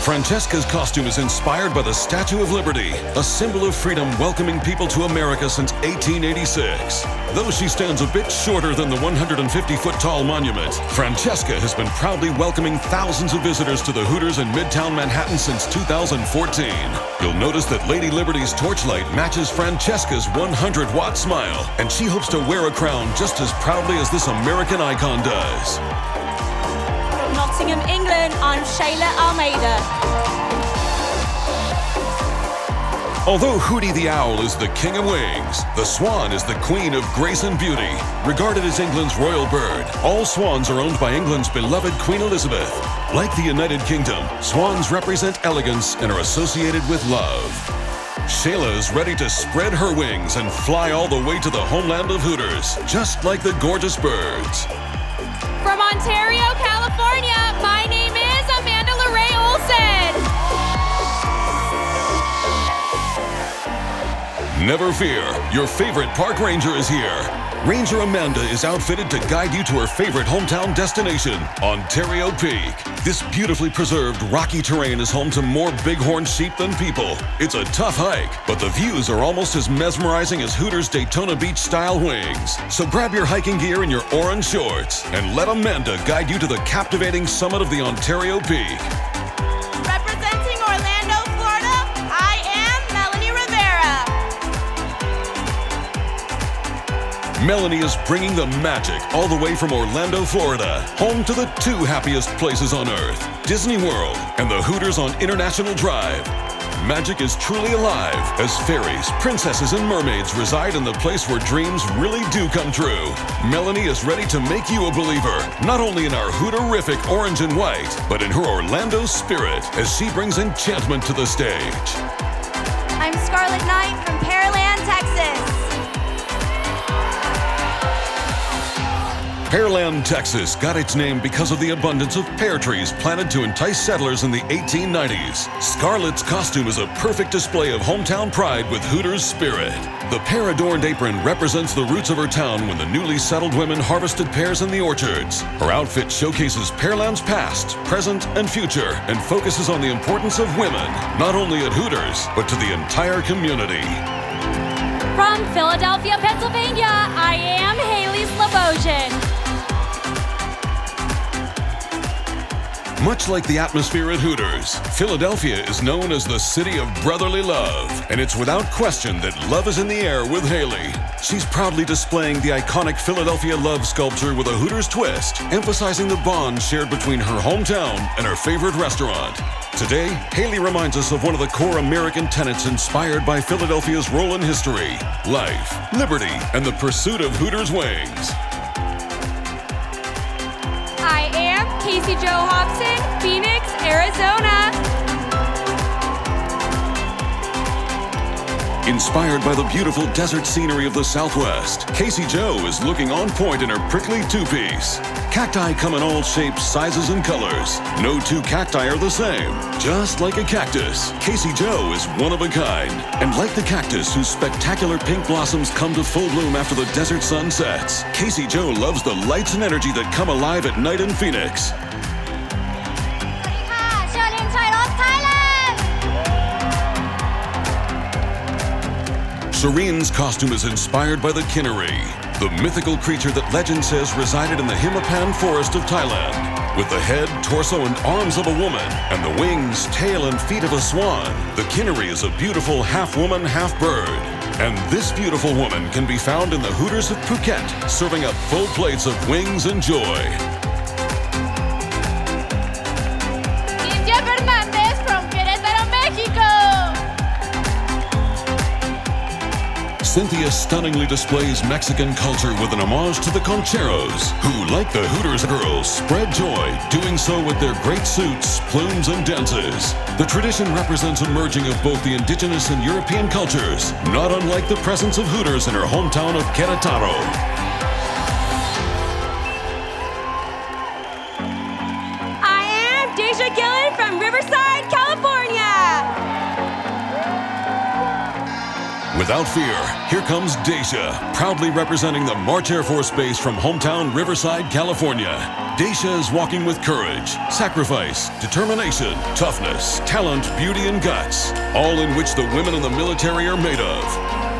Francesca's costume is inspired by the Statue of Liberty, a symbol of freedom welcoming people to America since 1886. Though she stands a bit shorter than the 150-foot-tall monument, Francesca has been proudly welcoming thousands of visitors to the Hooters in Midtown Manhattan since 2014. You'll notice that Lady Liberty's torchlight matches Francesca's 100-watt smile, and she hopes to wear a crown just as proudly as this American icon does. From Nottingham, England, I'm Shayla Almeida. Although Hootie the Owl is the king of wings, the swan is the queen of grace and beauty. Regarded as England's royal bird, all swans are owned by England's beloved Queen Elizabeth. Like the United Kingdom, swans represent elegance and are associated with love. Shayla is ready to spread her wings and fly all the way to the homeland of Hooters, just like the gorgeous birds. From Ontario, California, my name is Amanda LeRae Olsen. Never fear, your favorite park ranger is here. Ranger Amanda is outfitted to guide you to her favorite hometown destination, Ontario Peak. This beautifully preserved rocky terrain is home to more bighorn sheep than people. It's a tough hike, but the views are almost as mesmerizing as Hooters Daytona Beach-style wings. So grab your hiking gear and your orange shorts, and let Amanda guide you to the captivating summit of the Ontario Peak. Representing Orlando, Florida, I am Melanie Rivera. Melanie is bringing the magic all the way from Orlando, Florida, home to the two happiest places on earth, Disney World and the Hooters on International Drive. Magic is truly alive as fairies, princesses, and mermaids reside in the place where dreams really do come true. Melanie is ready to make you a believer, not only in our Hooterific orange and white, but in her Orlando spirit as she brings enchantment to the stage. I'm Scarlett Knight from Pearland, Texas. Pearland, Texas got its name because of the abundance of pear trees planted to entice settlers in the 1890s. Scarlett's costume is a perfect display of hometown pride with Hooters spirit. The pear-adorned apron represents the roots of her town when the newly settled women harvested pears in the orchards. Her outfit showcases Pearland's past, present, and future, and focuses on the importance of women, not only at Hooters, but to the entire community. From Philadelphia, Pennsylvania, I am Haley Slobosian. Much like the atmosphere at Hooters, Philadelphia is known as the city of brotherly love, and it's without question that love is in the air with Haley. She's proudly displaying the iconic Philadelphia love sculpture with a Hooters twist, emphasizing the bond shared between her hometown and her favorite restaurant. Today, Haley reminds us of one of the core American tenets inspired by Philadelphia's role in history: life, liberty, and the pursuit of Hooters wings. I am Casey Jo Hobson, Phoenix, Arizona. Inspired by the beautiful desert scenery of the Southwest, Casey Jo is looking on point in her prickly two-piece. Cacti come in all shapes, sizes, and colors. No two cacti are the same. Just like a cactus, Casey Jo is one of a kind. And like the cactus whose spectacular pink blossoms come to full bloom after the desert sun sets, Casey Jo loves the lights and energy that come alive at night in Phoenix. Serene's costume is inspired by the Kinnery, the mythical creature that legend says resided in the Himapan forest of Thailand. With the head, torso, and arms of a woman, and the wings, tail, and feet of a swan, the Kinnery is a beautiful half-woman, half-bird. And this beautiful woman can be found in the Hooters of Phuket, serving up full plates of wings and joy. Cynthia Fernandez from Querétaro, Mexico. Cynthia stunningly displays Mexican culture with an homage to the concheros, who, like the Hooters Girls, spread joy, doing so with their great suits, plumes, and dances. The tradition represents a merging of both the indigenous and European cultures, not unlike the presence of Hooters in her hometown of Querétaro. I am Deja Gillen from Riverside, California. With Without fear, here comes Daisha, proudly representing the March Air Force Base from hometown Riverside, California. Daisha is walking with courage, sacrifice, determination, toughness, talent, beauty, and guts, all in which the women in the military are made of.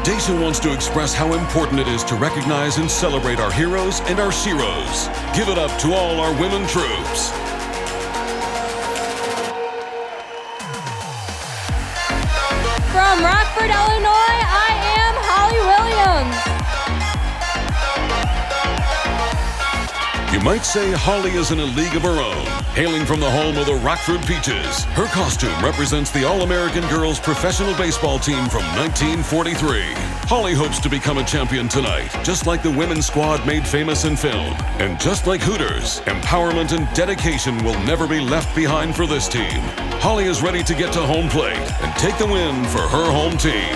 Daisha wants to express how important it is to recognize and celebrate our heroes and our sheroes. Give it up to all our women troops. From Rockford, Illinois, I am Holly Williams. You might say Holly is in a league of her own. Hailing from the home of the Rockford Peaches, her costume represents the All-American Girls professional baseball team from 1943. Holly hopes to become a champion tonight, just like the women's squad made famous in film. And just like Hooters, empowerment and dedication will never be left behind for this team. Holly is ready to get to home plate and take the win for her home team.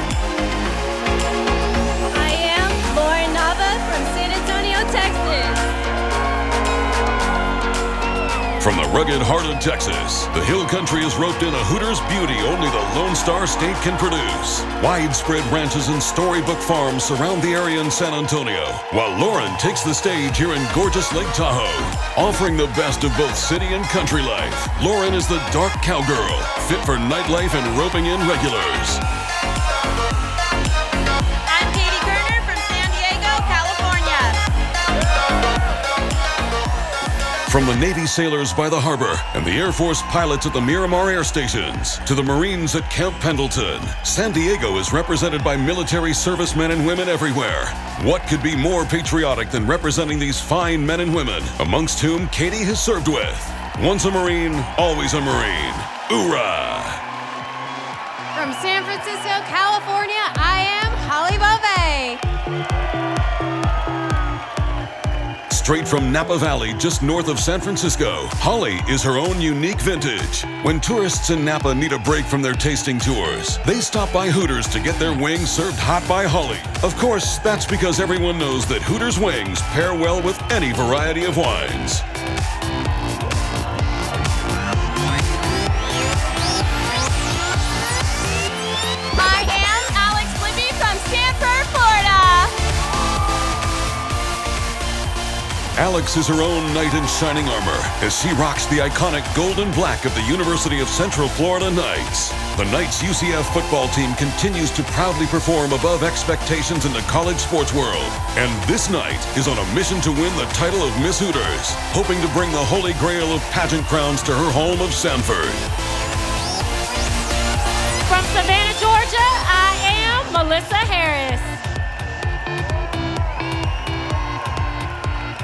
I am Lauren Nava from San Antonio, Texas. From the rugged heart of Texas, the Hill Country has roped in a Hooters beauty only the Lone Star State can produce. Widespread ranches and storybook farms surround the area in San Antonio, while Lauren takes the stage here in gorgeous Lake Tahoe. Offering the best of both city and country life, Lauren is the dark cowgirl, fit for nightlife and roping in regulars. I'm Katie Kerner from San Diego, California. From the Navy sailors by the harbor and the Air Force pilots at the Miramar Air Stations to the Marines at Camp Pendleton, San Diego is represented by military servicemen and women everywhere. What could be more patriotic than representing these fine men and women, amongst whom Katie has served with? Once a Marine, always a Marine. Hoorah! From San Francisco, California, I am Holly Bove. Straight from Napa Valley, just north of San Francisco, Holly is her own unique vintage. When tourists in Napa need a break from their tasting tours, they stop by Hooters to get their wings served hot by Holly. Of course, that's because everyone knows that Hooters wings pair well with any variety of wines. I am Alex Libby from Sanford, Florida. Alex is her own knight in shining armor as she rocks the iconic gold and black of the University of Central Florida Knights. The Knights UCF football team continues to proudly perform above expectations in the college sports world. And this night is on a mission to win the title of Miss Hooters, hoping to bring the holy grail of pageant crowns to her home of Sanford. From Savannah, Georgia, I am Melissa Harris.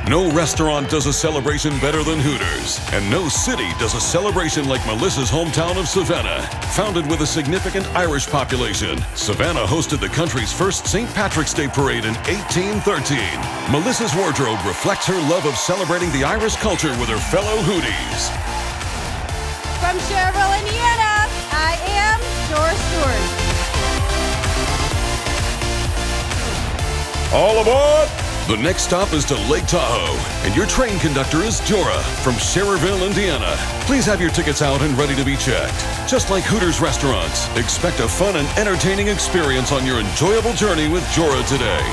No restaurant does a celebration better than Hooters, and no city does a celebration like Melissa's hometown of Savannah. Founded with a significant Irish population, Savannah hosted the country's first St. Patrick's Day parade in 1813. Melissa's wardrobe reflects her love of celebrating the Irish culture with her fellow Hooties. From Cherville, Indiana, I am Doris Stewart. All aboard! The next stop is to Lake Tahoe, and your train conductor is Jorah from Schererville, Indiana. Please have your tickets out and ready to be checked. Just like Hooters restaurants, expect a fun and entertaining experience on your enjoyable journey with Jorah today.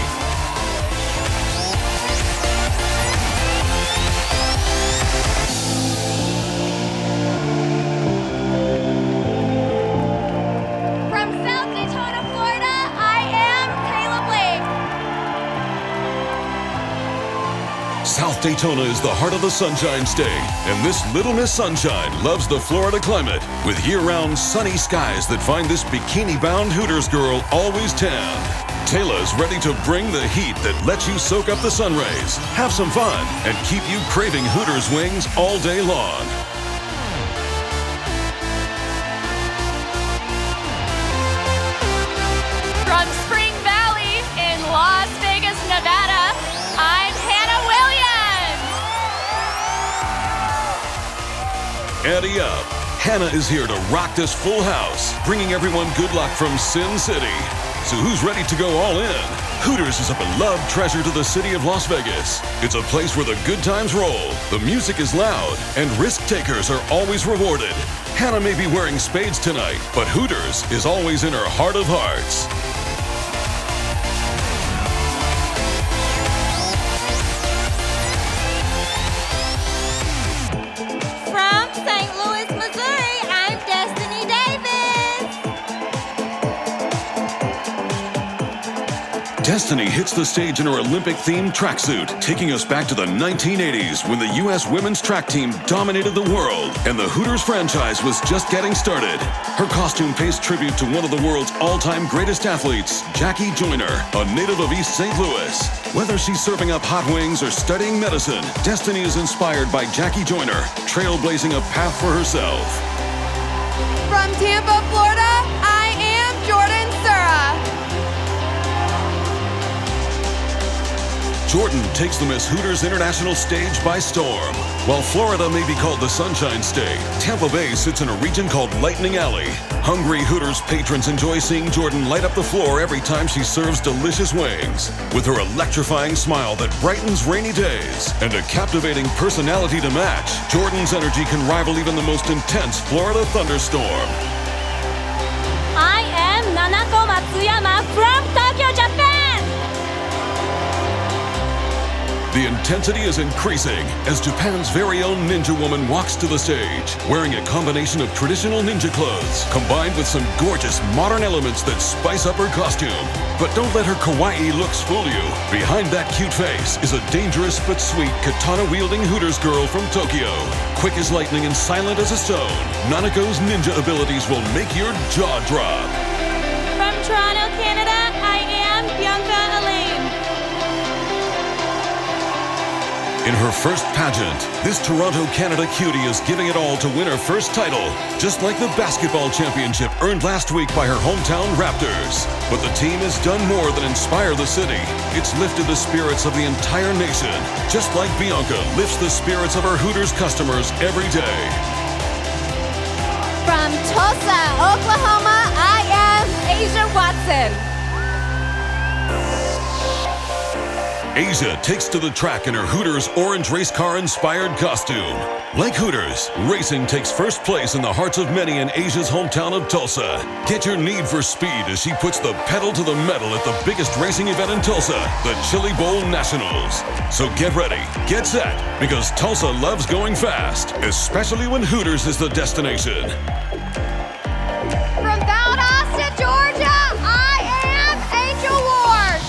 From South Daytona, Florida, I am Kayla Blake. South Daytona is the heart of the Sunshine State, and this Little Miss Sunshine loves the Florida climate, with year-round sunny skies that find this bikini-bound Hooters girl always tanned. Taylor's ready to bring the heat that lets you soak up the sun rays, have some fun, and keep you craving Hooters wings all day long. From Spring Valley in Las Vegas, Nevada, I'm Hannah Williams. Ante up. Hannah is here to rock this full house, bringing everyone good luck from Sin City. So who's ready to go all in? Hooters is a beloved treasure to the city of Las Vegas. It's a place where the good times roll, the music is loud, and risk takers are always rewarded. Hannah may be wearing spades tonight, but Hooters is always in her heart of hearts. Destiny hits the stage in her Olympic-themed tracksuit, taking us back to the 1980s when the U.S. women's track team dominated the world and the Hooters franchise was just getting started. Her costume pays tribute to one of the world's all-time greatest athletes, Jackie Joyner, a native of East St. Louis. Whether she's serving up hot wings or studying medicine, Destiny is inspired by Jackie Joyner, trailblazing a path for herself. From Tampa, Florida, I am Jordan Sura. Jordan takes the Miss Hooters International stage by storm. While Florida may be called the Sunshine State, Tampa Bay sits in a region called Lightning Alley. Hungry Hooters patrons enjoy seeing Jordan light up the floor every time she serves delicious wings. With her electrifying smile that brightens rainy days and a captivating personality to match, Jordan's energy can rival even the most intense Florida thunderstorm. I am Nanako Matsuyama from Tokyo, Japan. The intensity is increasing as Japan's very own ninja woman walks to the stage, wearing a combination of traditional ninja clothes, combined with some gorgeous modern elements that spice up her costume. But don't let her kawaii looks fool you. Behind that cute face is a dangerous but sweet katana-wielding Hooters girl from Tokyo. Quick as lightning and silent as a stone, Nanako's ninja abilities will make your jaw drop. From Toronto, Canada, I am Bianca Elaine. In her first pageant, this Toronto, Canada cutie is giving it all to win her first title, just like the basketball championship earned last week by her hometown Raptors. But the team has done more than inspire the city. It's lifted the spirits of the entire nation, just like Bianca lifts the spirits of her Hooters customers every day. From Tulsa, Oklahoma, I am Asia Watson. Asia takes to the track in her Hooters orange race car-inspired costume. Like Hooters, racing takes first place in the hearts of many in Asia's hometown of Tulsa. Get your need for speed as she puts the pedal to the metal at the biggest racing event in Tulsa, the Chili Bowl Nationals. So get ready, get set, because Tulsa loves going fast, especially when Hooters is the destination. From Valdosta, Georgia, I am Angel Ward.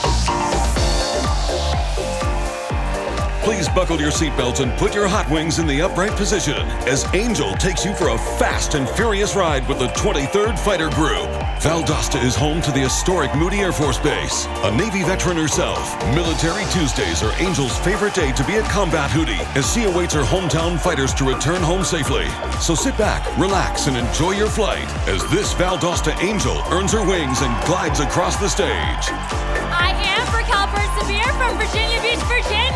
Please buckle your seatbelts and put your hot wings in the upright position as Angel takes you for a fast and furious ride with the 23rd Fighter Group. Valdosta is home to the historic Moody Air Force Base. A Navy veteran herself, Military Tuesdays are Angel's favorite day to be a combat Hootie as she awaits her hometown fighters to return home safely. So sit back, relax, and enjoy your flight as this Valdosta Angel earns her wings and glides across the stage. I am Raquel Persevere from Virginia Beach, Virginia.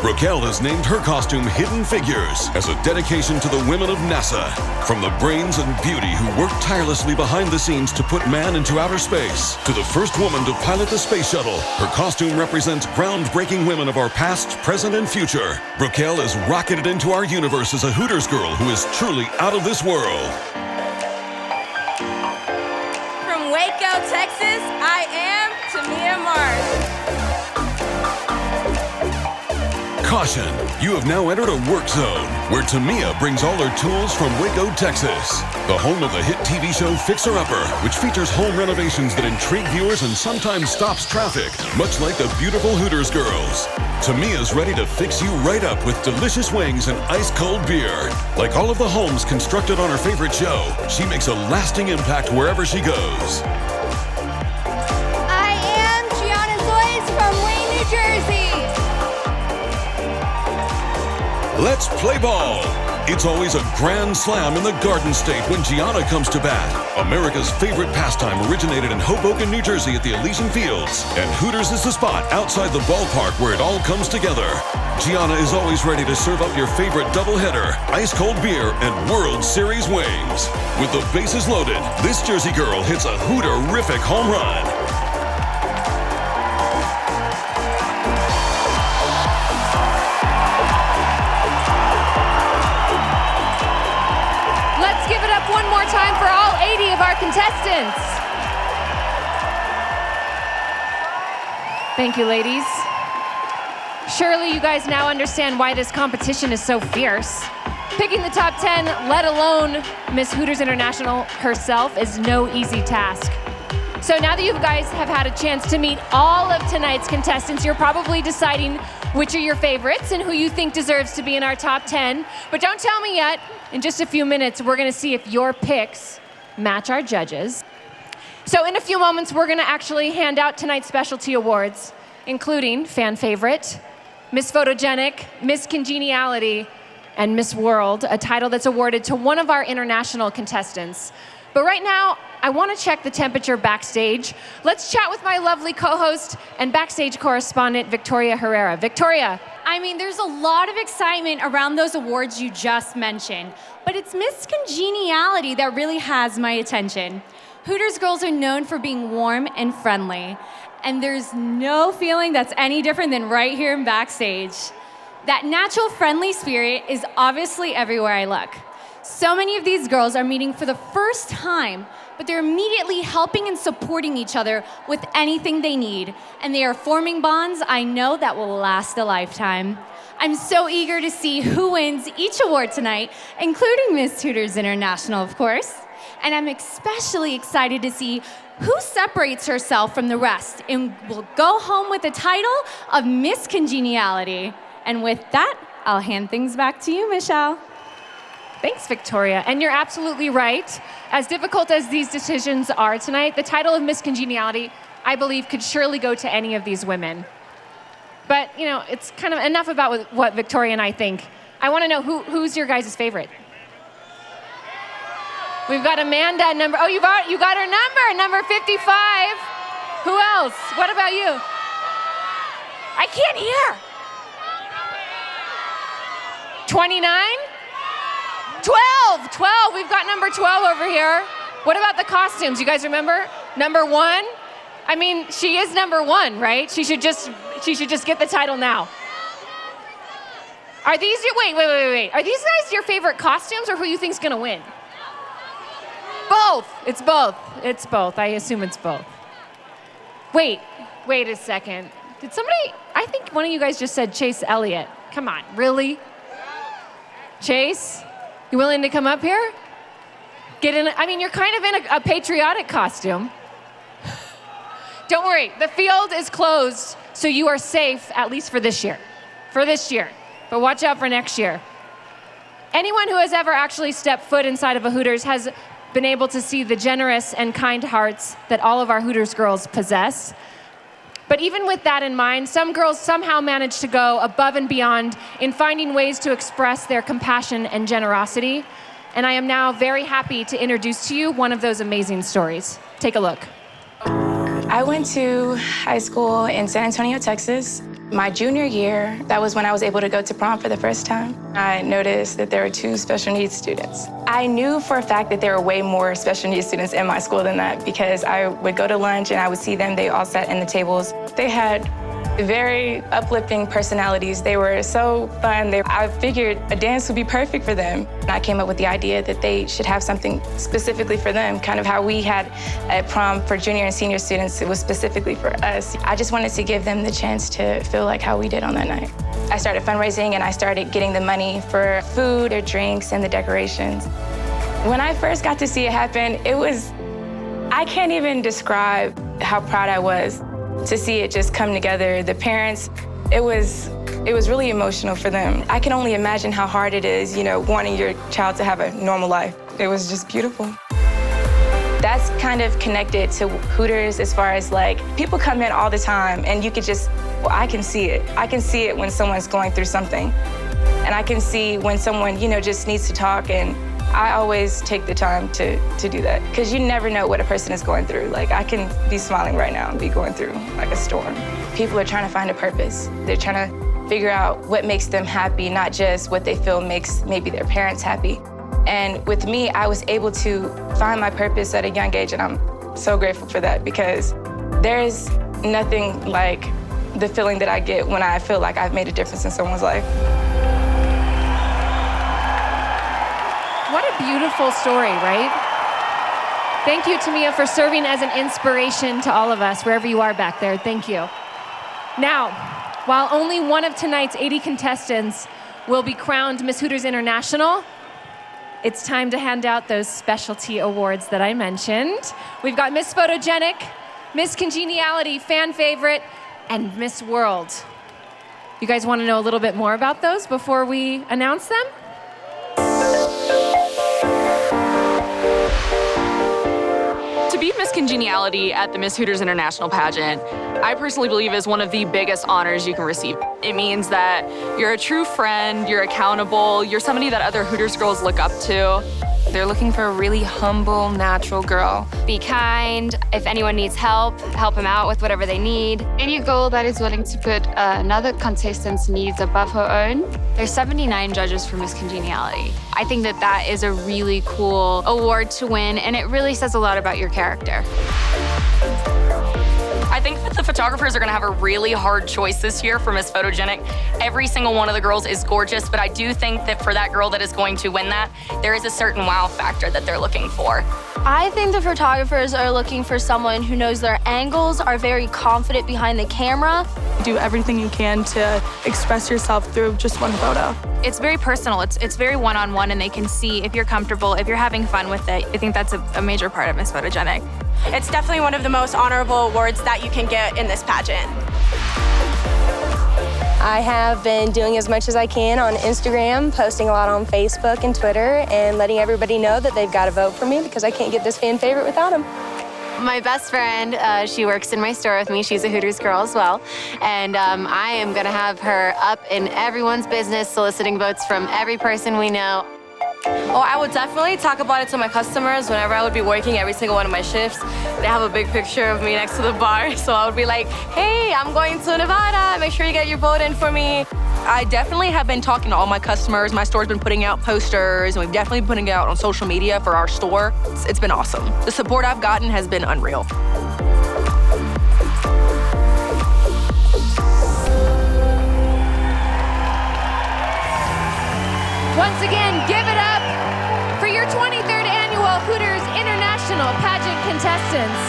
Raquel has named her costume Hidden Figures as a dedication to the women of NASA. From the brains and beauty who worked tirelessly behind the scenes to put man into outer space, to the first woman to pilot the space shuttle, her costume represents groundbreaking women of our past, present, and future. Raquel has rocketed into our universe as a Hooters girl who is truly out of this world. From Waco, Texas, I am Tamia Mars. Caution, you have now entered a work zone where Tamia brings all her tools from Waco, Texas, the home of the hit TV show Fixer Upper, which features home renovations that intrigue viewers and sometimes stops traffic, much like the beautiful Hooters Girls. Tamia's ready to fix you right up with delicious wings and ice-cold beer. Like all of the homes constructed on her favorite show, she makes a lasting impact wherever she goes. I am Gianna Zoyce from Wayne, New Jersey. Let's play ball. It's always a grand slam in the Garden State when Gianna comes to bat. America's favorite pastime originated in Hoboken, New Jersey at the Elysian Fields, and Hooters is the spot outside the ballpark where it all comes together. Gianna is always ready to serve up your favorite doubleheader, ice-cold beer, and World Series wings. With the bases loaded, this Jersey girl hits a Hooterific home run. Give it up one more time for all 80 of our contestants. Thank you, ladies. Surely you guys now understand why this competition is so fierce. Picking the top 10, let alone Miss Hooters International herself, is no easy task. So now that you guys have had a chance to meet all of tonight's contestants, you're probably deciding which are your favorites and who you think deserves to be in our top 10. But don't tell me yet. In just a few minutes, we're gonna see if your picks match our judges. So in a few moments, we're gonna actually hand out tonight's specialty awards, including fan favorite, Miss Photogenic, Miss Congeniality, and Miss World, a title that's awarded to one of our international contestants. But right now, I want to check the temperature backstage. Let's chat with my lovely co-host and backstage correspondent, Victoria Herrera. Victoria. I mean, there's a lot of excitement around those awards you just mentioned, but it's Miss Congeniality that really has my attention. Hooters girls are known for being warm and friendly, and there's no feeling that's any different than right here in backstage. That natural friendly spirit is obviously everywhere I look. So many of these girls are meeting for the first time, but they're immediately helping and supporting each other with anything they need, and they are forming bonds I know that will last a lifetime. I'm so eager to see who wins each award tonight, including Miss Hooters International, of course. And I'm especially excited to see who separates herself from the rest and will go home with the title of Miss Congeniality. And with that, I'll hand things back to you, Michelle. Thanks, Victoria. And you're absolutely right. As difficult as these decisions are tonight, the title of Miss Congeniality, I believe, could surely go to any of these women. But, you know, it's kind of enough about what Victoria and I think. I want to know who's your guys' favorite? We've got Amanda at number, you got her number 55. Who else? What about you? I can't hear. 29? 12, we've got number 12 over here. What about the costumes? You guys remember? Number 1? I mean, she is number 1, right? She should just get the title now. Are these, wait. Are these guys your favorite costumes or who you think's gonna win? Both, it's both. I assume it's both. Wait a second. Did somebody, I think one of you guys just said Chase Elliott. Come on, really? Chase? You willing to come up here? Get in, I mean, you're kind of in a patriotic costume. Don't worry, the field is closed, so you are safe, at least for this year. But watch out for next year. Anyone who has ever actually stepped foot inside of a Hooters has been able to see the generous and kind hearts that all of our Hooters girls possess. But even with that in mind, some girls somehow manage to go above and beyond in finding ways to express their compassion and generosity. And I am now very happy to introduce to you one of those amazing stories. Take a look. I went to high school in San Antonio, Texas. My junior year, that was when I was able to go to prom for the first time. I noticed that there were 2 special needs students. I knew for a fact that there were way more special needs students in my school than that because I would go to lunch and I would see them. They all sat in the tables. They had very uplifting personalities. They were so fun. I figured a dance would be perfect for them. And I came up with the idea that they should have something specifically for them, kind of how we had at prom for junior and senior students. It was specifically for us. I just wanted to give them the chance to feel like how we did on that night. I started fundraising and I started getting the money for food or drinks and the decorations. When I first got to see it happen, I can't even describe how proud I was to see it just come together. The parents, it was really emotional for them. I can only imagine how hard it is, wanting your child to have a normal life. It was just beautiful. That's kind of connected to Hooters as far as people come in all the time and you could I can see it. I can see it when someone's going through something. And I can see when someone, just needs to talk, and I always take the time to do that because you never know what a person is going through. I can be smiling right now and be going through a storm. People are trying to find a purpose. They're trying to figure out what makes them happy, not just what they feel makes maybe their parents happy. And with me, I was able to find my purpose at a young age, and I'm so grateful for that because there's nothing like the feeling that I get when I feel like I've made a difference in someone's life. What a beautiful story, right? Thank you, Tamia, for serving as an inspiration to all of us, wherever you are back there. Thank you. Now, while only one of tonight's 80 contestants will be crowned Miss Hooters International, It's time to hand out those specialty awards that I mentioned. We've got Miss Photogenic, Miss Congeniality, Fan Favorite, and Miss World. You guys want to know a little bit more about those before we announce them? To be Miss Congeniality at the Miss Hooters International pageant, I personally believe is one of the biggest honors you can receive. It means that you're a true friend, you're accountable, you're somebody that other Hooters girls look up to. They're looking for a really humble, natural girl. Be kind. If anyone needs help them out with whatever they need. Any girl that is willing to put another contestant's needs above her own. There's 79 judges for Miss Congeniality. I think that is a really cool award to win, and it really says a lot about your character. I think that the photographers are gonna have a really hard choice this year for Miss Photogenic. Every single one of the girls is gorgeous, but I do think that for that girl that is going to win that, there is a certain wow factor that they're looking for. I think the photographers are looking for someone who knows their angles, are very confident behind the camera. Do everything you can to express yourself through just one photo. It's very personal, it's very one-on-one, and they can see if you're comfortable, if you're having fun with it. I think that's a major part of Miss Photogenic. It's definitely one of the most honorable awards that you can get in this pageant. I have been doing as much as I can on Instagram, posting a lot on Facebook and Twitter, and letting everybody know that they've got to vote for me because I can't get this fan favorite without them. My best friend, she works in my store with me. She's a Hooters girl as well. And I am gonna have her up in everyone's business, soliciting votes from every person we know. Oh, I would definitely talk about it to my customers whenever I would be working every single one of my shifts. They have a big picture of me next to the bar, so I would be like, hey, I'm going to Nevada. Make sure you get your vote in for me. I definitely have been talking to all my customers. My store's been putting out posters, and we've definitely been putting it out on social media for our store. It's been awesome. The support I've gotten has been unreal. Once again, give it up for your 23rd annual Hooters International Pageant contestants.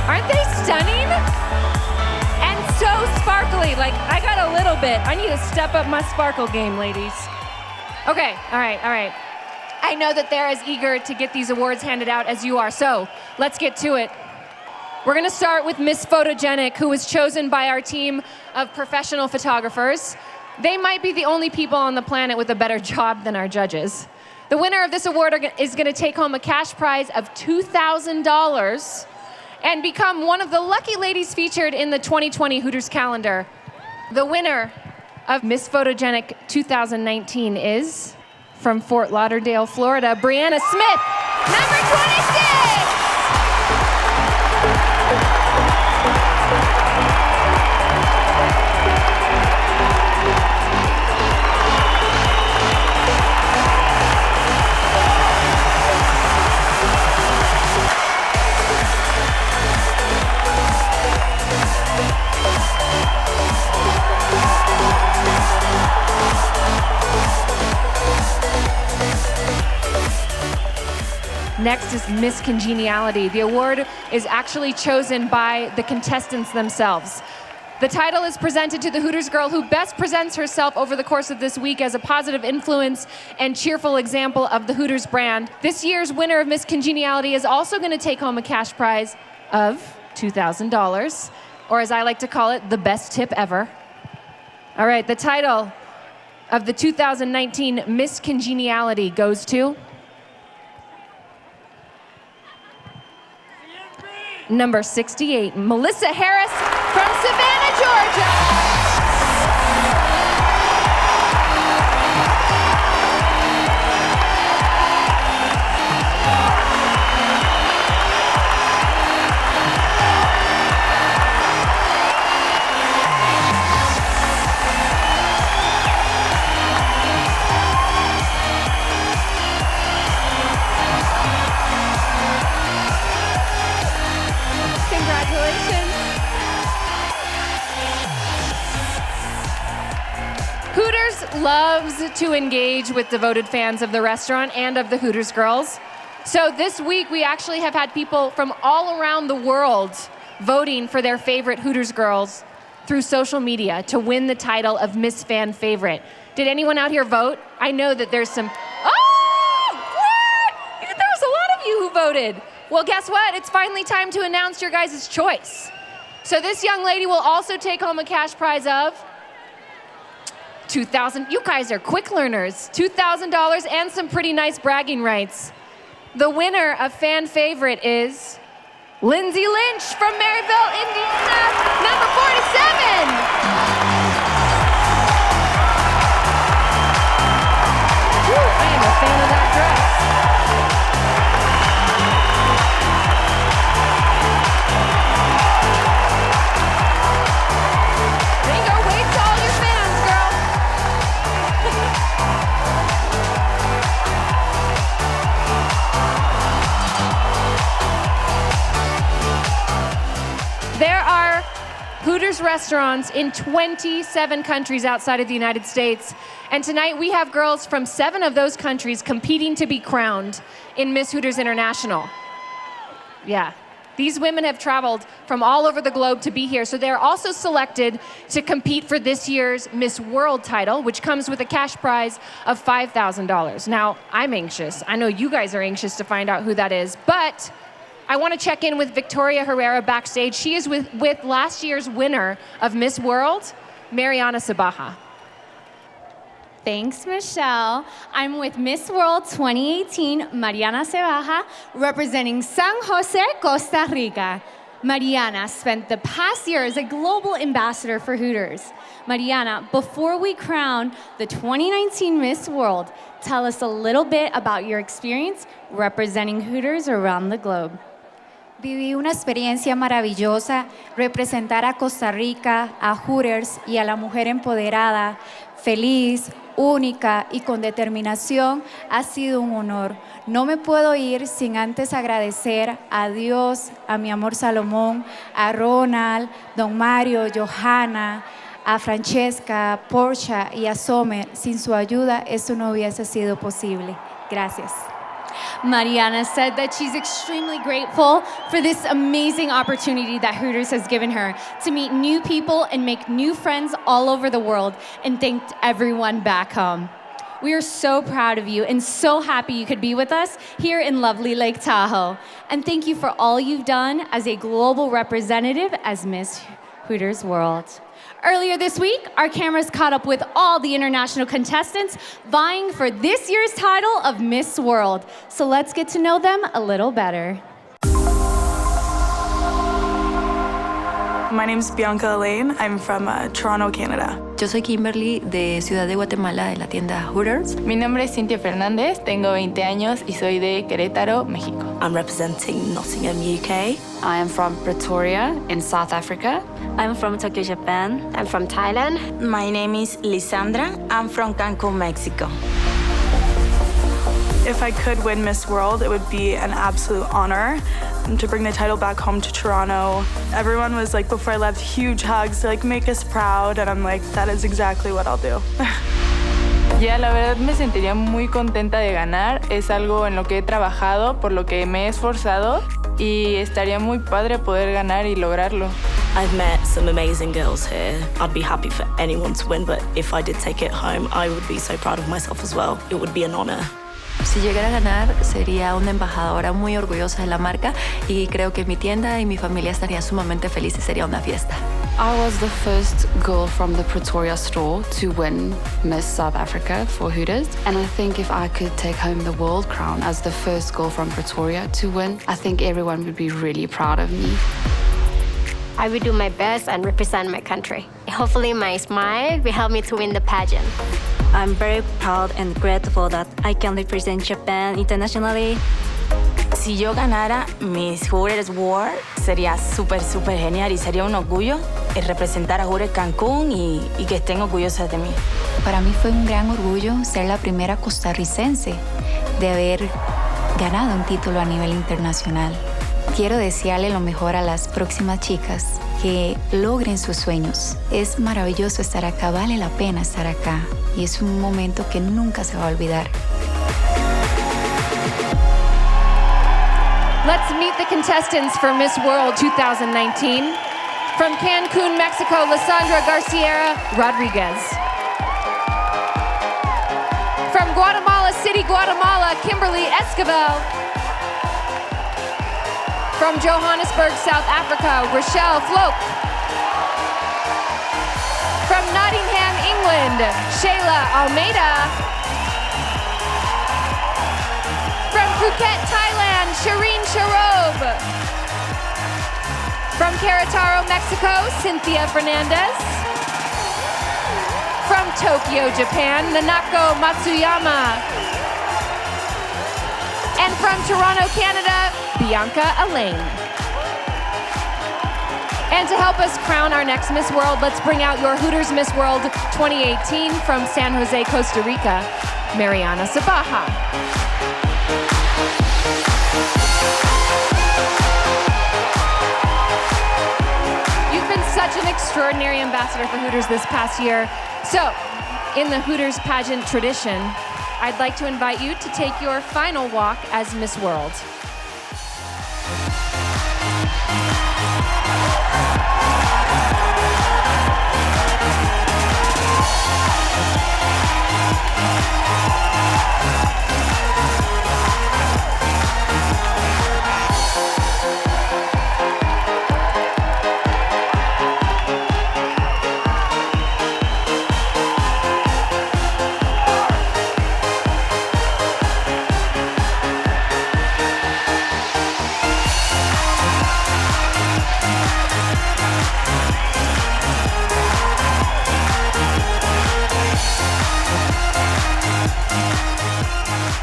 Aren't they stunning? And so sparkly. Like, I got a little bit. I need to step up my sparkle game, ladies. Okay, all right. I know that they're as eager to get these awards handed out as you are, so let's get to it. We're gonna start with Miss Photogenic, who was chosen by our team of professional photographers. They might be the only people on the planet with a better job than our judges. The winner of this award is gonna take home a cash prize of $2,000 and become one of the lucky ladies featured in the 2020 Hooters calendar. The winner of Miss Photogenic 2019 is, from Fort Lauderdale, Florida, Brianna Smith, number 26! Next is Miss Congeniality. The award is actually chosen by the contestants themselves. The title is presented to the Hooters girl who best presents herself over the course of this week as a positive influence and cheerful example of the Hooters brand. This year's winner of Miss Congeniality is also going to take home a cash prize of $2,000, or as I like to call it, the best tip ever. All right, the title of the 2019 Miss Congeniality goes to number 68, Melissa Harris from Savannah, Georgia. Hooters loves to engage with devoted fans of the restaurant and of the Hooters girls. So this week, we actually have had people from all around the world voting for their favorite Hooters girls through social media to win the title of Miss Fan Favorite. Did anyone out here vote? I know that there's some... Oh! What? There's a lot of you who voted. Well, guess what? It's finally time to announce your guys' choice. So this young lady will also take home a cash prize of $2,000. You guys are quick learners. $2,000 and some pretty nice bragging rights. The winner of Fan Favorite is Lindsay Lynch from Maryville, Indiana, number 47. I am a fan of that dress. Bingo, wait to all your fans, girl. There are Hooters restaurants in 27 countries outside of the United States. And tonight we have girls from 7 of those countries competing to be crowned in Miss Hooters International. Yeah, these women have traveled from all over the globe to be here. So they're also selected to compete for this year's Miss World title, which comes with a cash prize of $5,000. Now, I'm anxious. I know you guys are anxious to find out who that is, but I want to check in with Victoria Herrera backstage. She is with last year's winner of Miss World, Mariana Sabaja. Thanks, Michelle. I'm with Miss World 2018, Mariana Sabaja, representing San Jose, Costa Rica. Mariana spent the past year as a global ambassador for Hooters. Mariana, before we crown the 2019 Miss World, tell us a little bit about your experience representing Hooters around the globe. Viví una experiencia maravillosa, representar a Costa Rica, a Hooters y a la mujer empoderada, feliz, única y con determinación, ha sido un honor. No me puedo ir sin antes agradecer a Dios, a mi amor Salomón, a Ronald, Don Mario, Johanna, a Francesca, Portia y a Sommer. Sin su ayuda, esto no hubiese sido posible. Gracias. Mariana said that she's extremely grateful for this amazing opportunity that Hooters has given her to meet new people and make new friends all over the world, and thanked everyone back home. We are so proud of you and so happy you could be with us here in lovely Lake Tahoe. And thank you for all you've done as a global representative as Miss Hooters World. Earlier this week, our cameras caught up with all the international contestants vying for this year's title of Miss World. So let's get to know them a little better. My name's Bianca Elaine. I'm from Toronto, Canada. Yo soy Kimberly de Ciudad de Guatemala, de la tienda Hooters. Mi nombre es Cintia Fernández, tengo 20 años y soy de Querétaro, México. I'm representing Nottingham, UK. I am from Pretoria in South Africa. I'm from Tokyo, Japan. I'm from Thailand. My name is Lisandra. I'm from Cancun, Mexico. If I could win Miss World, it would be an absolute honor to bring the title back home to Toronto. Everyone was like, before I left, huge hugs to like make us proud, and I'm like, that is exactly what I'll do. Ya, la verdad me sentiría muy contenta de ganar. Es algo en lo que he trabajado, por lo que me he esforzado, y estaría muy padre poder ganar y lograrlo. I've met some amazing girls here. I'd be happy for anyone to win, but if I did take it home, I would be so proud of myself as well. It would be an honor. Si llegara a ganar, sería una embajadora muy orgullosa de la marca y creo que mi tienda y mi familia estarían sumamente felices. Sería una fiesta. I was the first girl from the Pretoria store to win Miss South Africa for Hooters. And I think if I could take home the world crown as the first girl from Pretoria to win, I think everyone would be really proud of me. I will do my best and represent my country. Hopefully my smile will help me to win the pageant. I'm very proud and grateful that I can represent Japan internationally. Si yo ganara Miss Hooters World, sería súper genial y sería un orgullo representar a Hooters Cancún y que estén orgullosas de mí. Para mí fue un gran orgullo ser la primera costarricense de haber ganado un título a nivel internacional. Quiero desearle lo mejor a las próximas chicas, que logren sus sueños. Es maravilloso estar acá, vale la pena estar acá y es un momento que nunca se va a olvidar. Let's meet the contestants for Miss World 2019. From Cancun, Mexico, Lysandra Garcia Rodriguez. From Guatemala City, Guatemala, Kimberly Esquivel. From Johannesburg, South Africa, Rochelle Floke. From Nottingham, England, Shayla Almeida. From Phuket, Thailand, Shireen Sharob. From Querétaro, Mexico, Cynthia Fernandez. From Tokyo, Japan, Nanako Matsuyama. And from Toronto, Canada, Bianca Elaine. And to help us crown our next Miss World, let's bring out your Hooters Miss World 2018 from San Jose, Costa Rica, Mariana Sabaha. Such an extraordinary ambassador for Hooters this past year. So, in the Hooters pageant tradition, I'd like to invite you to take your final walk as Miss World.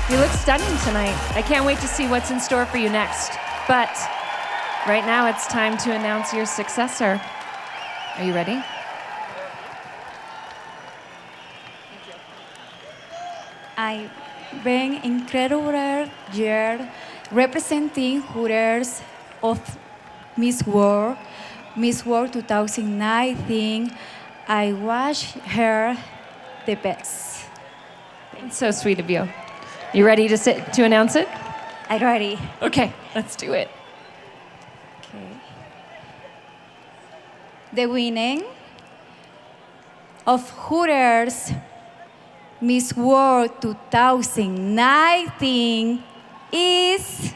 You look stunning tonight. I can't wait to see what's in store for you next. But right now it's time to announce your successor. Are you ready? I've been incredible year representing Hooters of Miss World 2019. I watched her the best. It's so sweet of you. You ready to announce it? I'm ready. Okay, let's do it. Okay. The winning of Hooters Miss World 2019 is...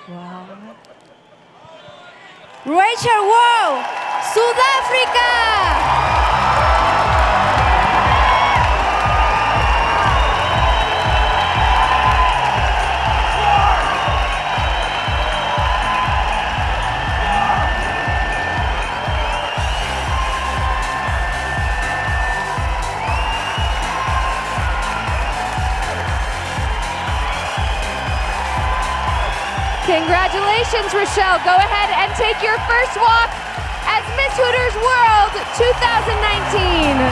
Wow. Rachel Wall, South Africa! Congratulations, Rochelle. Go ahead and take your first walk as Miss Hooters World 2019.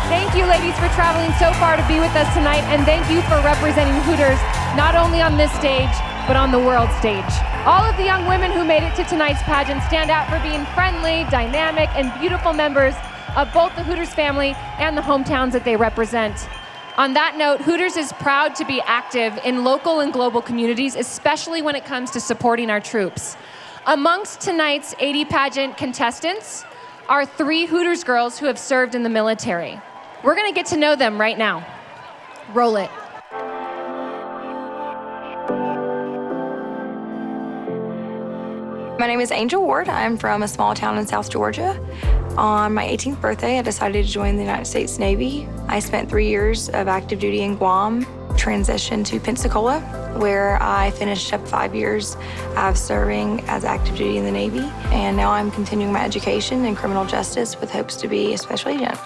Thank you, ladies, for traveling so far to be with us tonight, and thank you for representing Hooters not only on this stage, but on the world stage. All of the young women who made it to tonight's pageant stand out for being friendly, dynamic, and beautiful members of both the Hooters family and the hometowns that they represent. On that note, Hooters is proud to be active in local and global communities, especially when it comes to supporting our troops. Amongst tonight's 80 pageant contestants are 3 Hooters girls who have served in the military. We're gonna get to know them right now. Roll it. My name is Angel Ward. I'm from a small town in South Georgia. On my 18th birthday, I decided to join the United States Navy. I spent 3 years of active duty in Guam, transitioned to Pensacola, where I finished up 5 years of serving as active duty in the Navy. And now I'm continuing my education in criminal justice with hopes to be a special agent.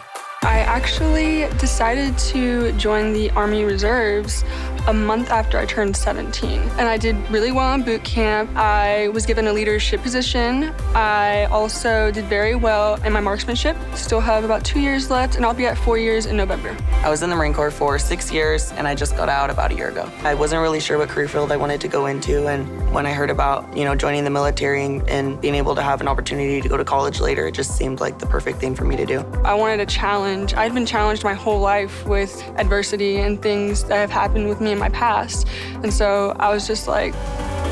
I actually decided to join the Army Reserves a month after I turned 17. And I did really well in boot camp. I was given a leadership position. I also did very well in my marksmanship. Still have about 2 years left, and I'll be at 4 years in November. I was in the Marine Corps for 6 years, and I just got out about a year ago. I wasn't really sure what career field I wanted to go into, and when I heard about, joining the military and being able to have an opportunity to go to college later, it just seemed like the perfect thing for me to do. I wanted a challenge. I'd been challenged my whole life with adversity and things that have happened with me in my past, and so I was just like,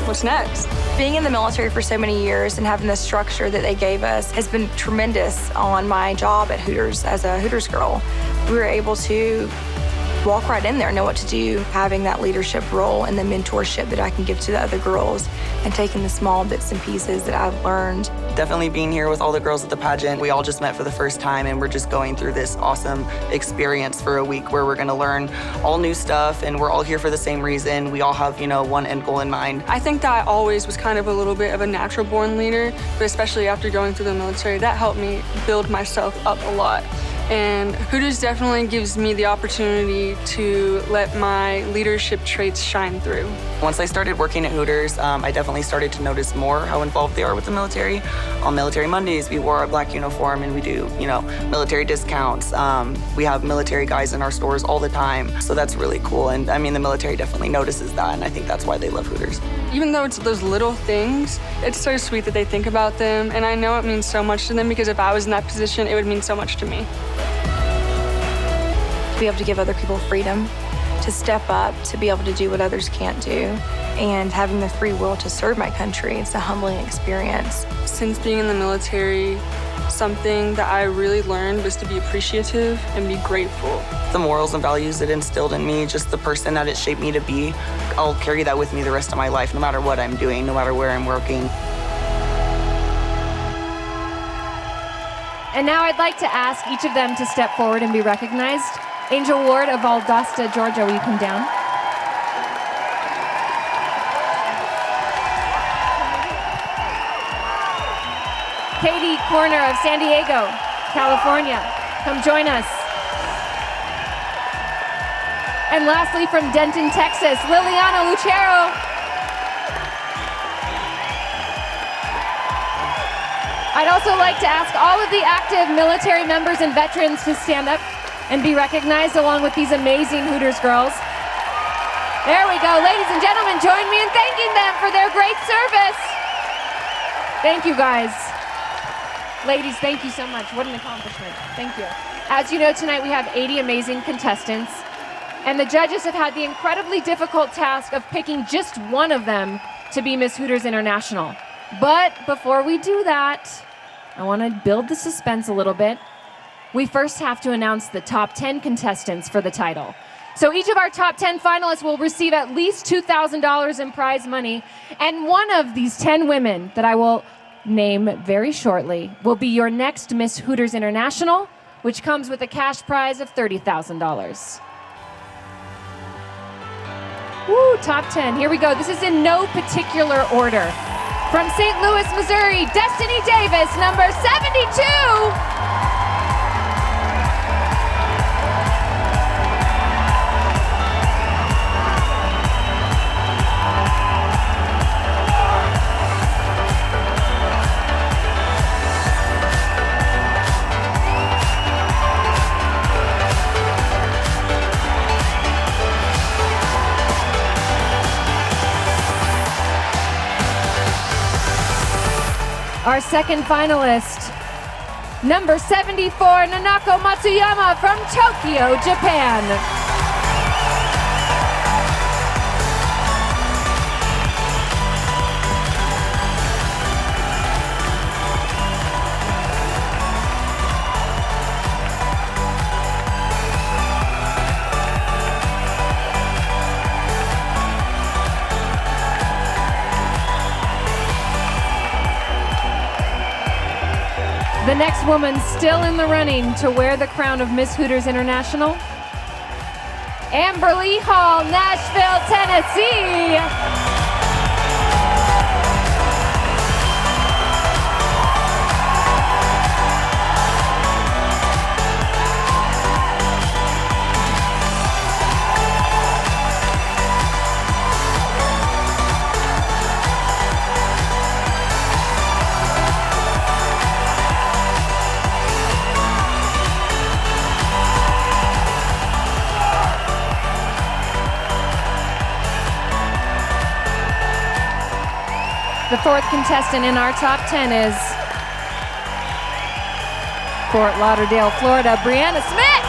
what's next? Being in the military for so many years and having the structure that they gave us has been tremendous on my job at Hooters as a Hooters Girl. We were able to walk right in there, know what to do, having that leadership role and the mentorship that I can give to the other girls and taking the small bits and pieces that I've learned. Definitely being here with all the girls at the pageant. We all just met for the first time, and we're just going through this awesome experience for a week where we're gonna learn all new stuff, and we're all here for the same reason. We all have, one end goal in mind. I think that I always was kind of a little bit of a natural born leader, but especially after going through the military, that helped me build myself up a lot. And Hooters definitely gives me the opportunity to let my leadership traits shine through. Once I started working at Hooters, I definitely started to notice more how involved they are with the military. On Military Mondays, we wore our black uniform and we do, military discounts. We have military guys in our stores all the time, so that's really cool. And the military definitely notices that, and I think that's why they love Hooters. Even though it's those little things, it's so sweet that they think about them, and I know it means so much to them because if I was in that position, it would mean so much to me. To be able to give other people freedom, to step up, to be able to do what others can't do, and having the free will to serve my country. It's a humbling experience. Since being in the military, something that I really learned was to be appreciative and be grateful. The morals and values it instilled in me, just the person that it shaped me to be, I'll carry that with me the rest of my life, no matter what I'm doing, no matter where I'm working. And now I'd like to ask each of them to step forward and be recognized. Angel Ward of Valdosta, Georgia, will you come down? Katie Corner of San Diego, California, come join us. And lastly, from Denton, Texas, Liliana Lucero. I'd also like to ask all of the active military members and veterans to stand up and be recognized along with these amazing Hooters girls. There we go. Ladies and gentlemen, join me in thanking them for their great service. Thank you, guys. Ladies, thank you so much. What an accomplishment. Thank you. As you know, tonight we have 80 amazing contestants, and the judges have had the incredibly difficult task of picking just one of them to be Miss Hooters International. But before we do that, I want to build the suspense a little bit. We first have to announce the top 10 contestants for the title. So each of our top 10 finalists will receive at least $2,000 in prize money, and one of these 10 women that I will name very shortly will be your next Miss Hooters International, which comes with a cash prize of $30,000. Woo, top 10, here we go. This is in no particular order. From St. Louis, Missouri, Destiny Davis, number 72. Our second finalist, number 74, Nanako Matsuyama from Tokyo, Japan. The next woman still in the running to wear the crown of Miss Hooters International, Amberly Hall, Nashville, Tennessee. The fourth contestant in our top 10 is Fort Lauderdale, Florida, Brianna Smith.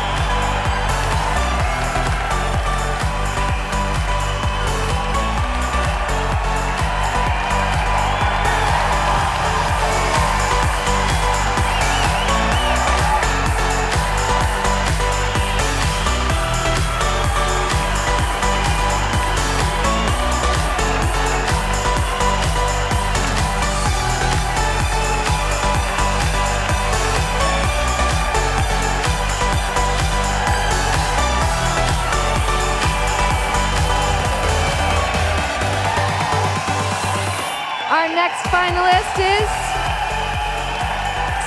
Our next finalist is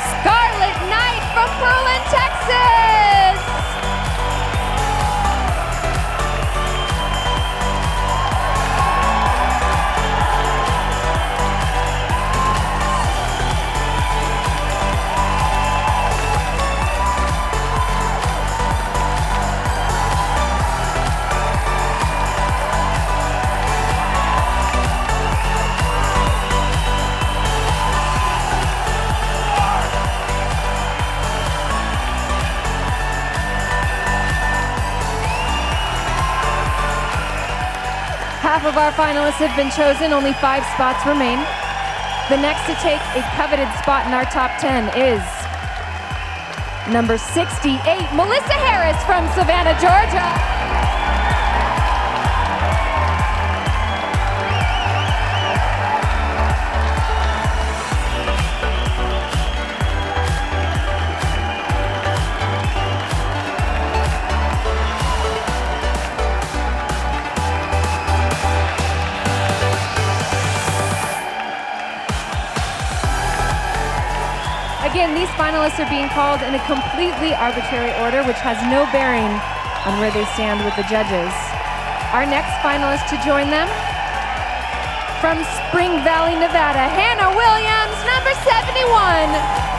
Scarlett Knight from Berlin, Texas. Half of our finalists have been chosen, only 5 spots remain. The next to take a coveted spot in our top 10 is number 68, Melissa Harris from Savannah, Georgia. Again, these finalists are being called in a completely arbitrary order, which has no bearing on where they stand with the judges. Our next finalist to join them, from Spring Valley, Nevada, Hannah Williams, number 71.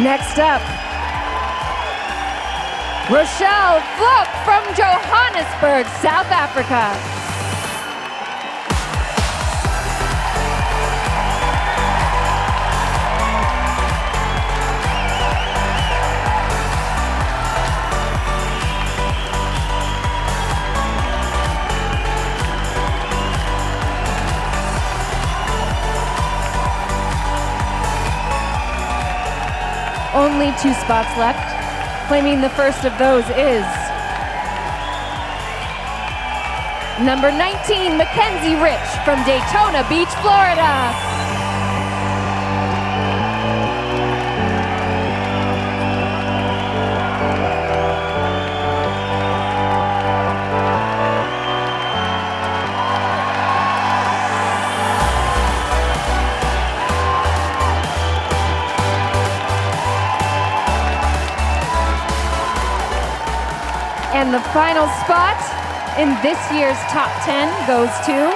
Next up, Rochelle Vloek from Johannesburg, South Africa. Only 2 spots left. Claiming the first of those is number 19, Mackenzie Rich from Daytona Beach, Florida. And the final spot in this year's top 10 goes to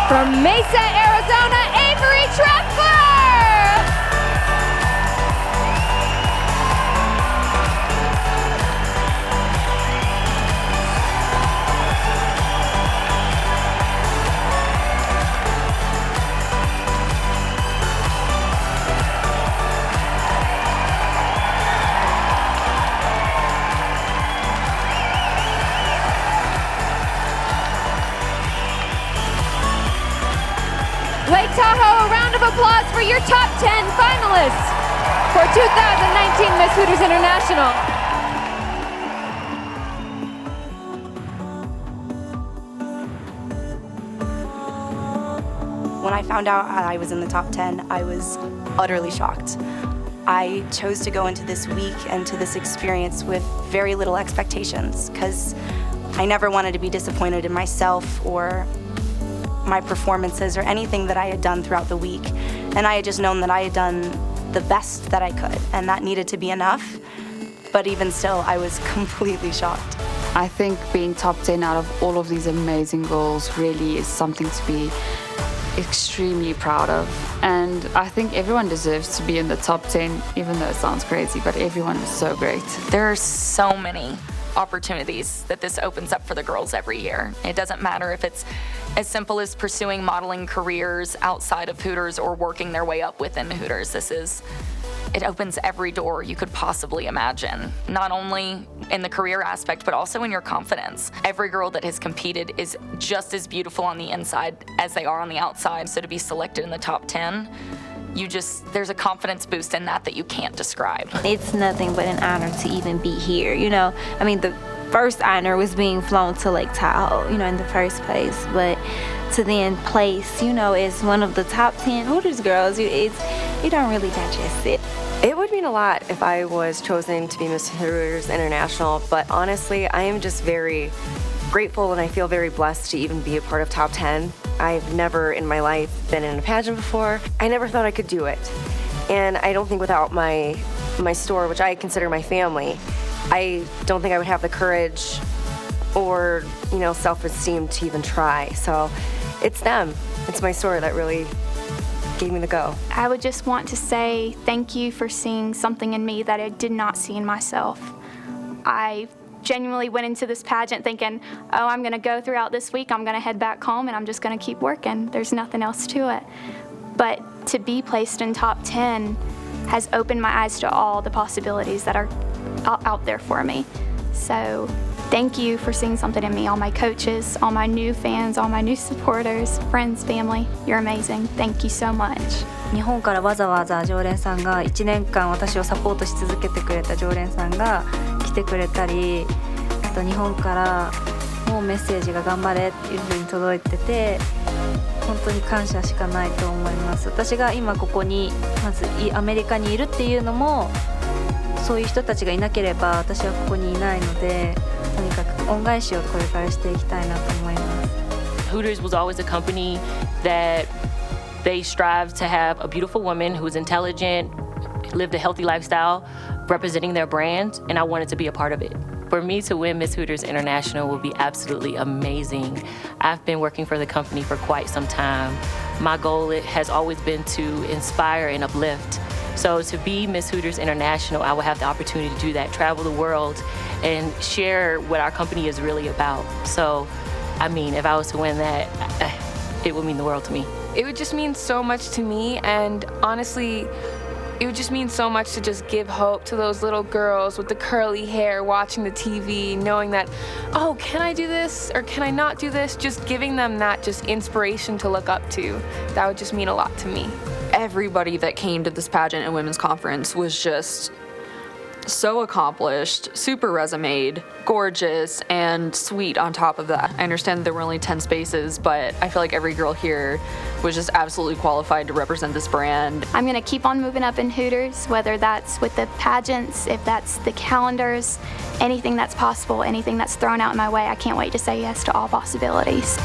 from Mesa, Arizona, Avery Treffler. Lake Tahoe, a round of applause for your top 10 finalists for 2019 Miss Hooters International. When I found out I was in the top 10, I was utterly shocked. I chose to go into this week and to this experience with very little expectations because I never wanted to be disappointed in myself or my performances or anything that I had done throughout the week. And I had just known that I had done the best that I could, and that needed to be enough. But even still, I was completely shocked. I think being top 10 out of all of these amazing girls really is something to be extremely proud of. And I think everyone deserves to be in the top 10, even though it sounds crazy, but everyone is so great. There are so many opportunities that this opens up for the girls every year. It doesn't matter if it's as simple as pursuing modeling careers outside of Hooters or working their way up within Hooters. It opens every door you could possibly imagine, not only in the career aspect, but also in your confidence. Every girl that has competed is just as beautiful on the inside as they are on the outside. So to be selected in the top 10, there's a confidence boost in that you can't describe. It's nothing but an honor to even be here, you know. I mean, the first honor was being flown to Lake Tahoe, you know, in the first place, but to then place, you know, as one of the top 10 Hooters girls, you don't really digest it. It would mean a lot if I was chosen to be Miss Hooters International, but honestly, I am just very grateful and I feel very blessed to even be a part of top 10. I've never in my life been in a pageant before. I never thought I could do it. And I don't think without my store, which I consider my family, I don't think I would have the courage or, you know, self-esteem to even try. So it's them. It's my store that really gave me the go. I would just want to say thank you for seeing something in me that I did not see in myself. I genuinely went into this pageant thinking, oh, I'm gonna go throughout this week, I'm gonna head back home and I'm just gonna keep working. There's nothing else to it. But to be placed in top 10 has opened my eyes to all the possibilities that are out there for me. So thank you for seeing something in me, all my coaches, all my new fans, all my new supporters, friends, family. You're amazing. Thank you so much. 日本からわざわざ常連さんが1年間私をサポートし続けてくれた常連さんが来てくれたり、あと日本からもうメッセージが頑張れっていう風に届いてて、本当に感謝しかないと思います。私が今ここにまずアメリカにいるっていうのも、そういう人たちがいなければ私はここにいないので、とにかく恩返しをこれからしていきたいなと思います。 Hooters was always a company that they strive to have a beautiful woman who's intelligent, lived a healthy lifestyle, representing their brand, and I wanted to be a part of it. For me to win Miss Hooters International will be absolutely amazing. I've been working for the company for quite some time. My goal has always been to inspire and uplift. So to be Miss Hooters International, I will have the opportunity to do that, travel the world, and share what our company is really about. So, I mean, if I was to win that, it would mean the world to me. It would just mean so much to me, and honestly, it would just mean so much to just give hope to those little girls with the curly hair watching the TV, knowing that, oh, can I do this or can I not do this? Just giving them that just inspiration to look up to. That would just mean a lot to me. Everybody that came to this pageant and women's conference was just so accomplished, super resumed, gorgeous, and sweet on top of that. I understand that there were only 10 spaces, but I feel like every girl here was just absolutely qualified to represent this brand. I'm gonna keep on moving up in Hooters, whether that's with the pageants, if that's the calendars, anything that's possible, anything that's thrown out in my way. I can't wait to say yes to all possibilities.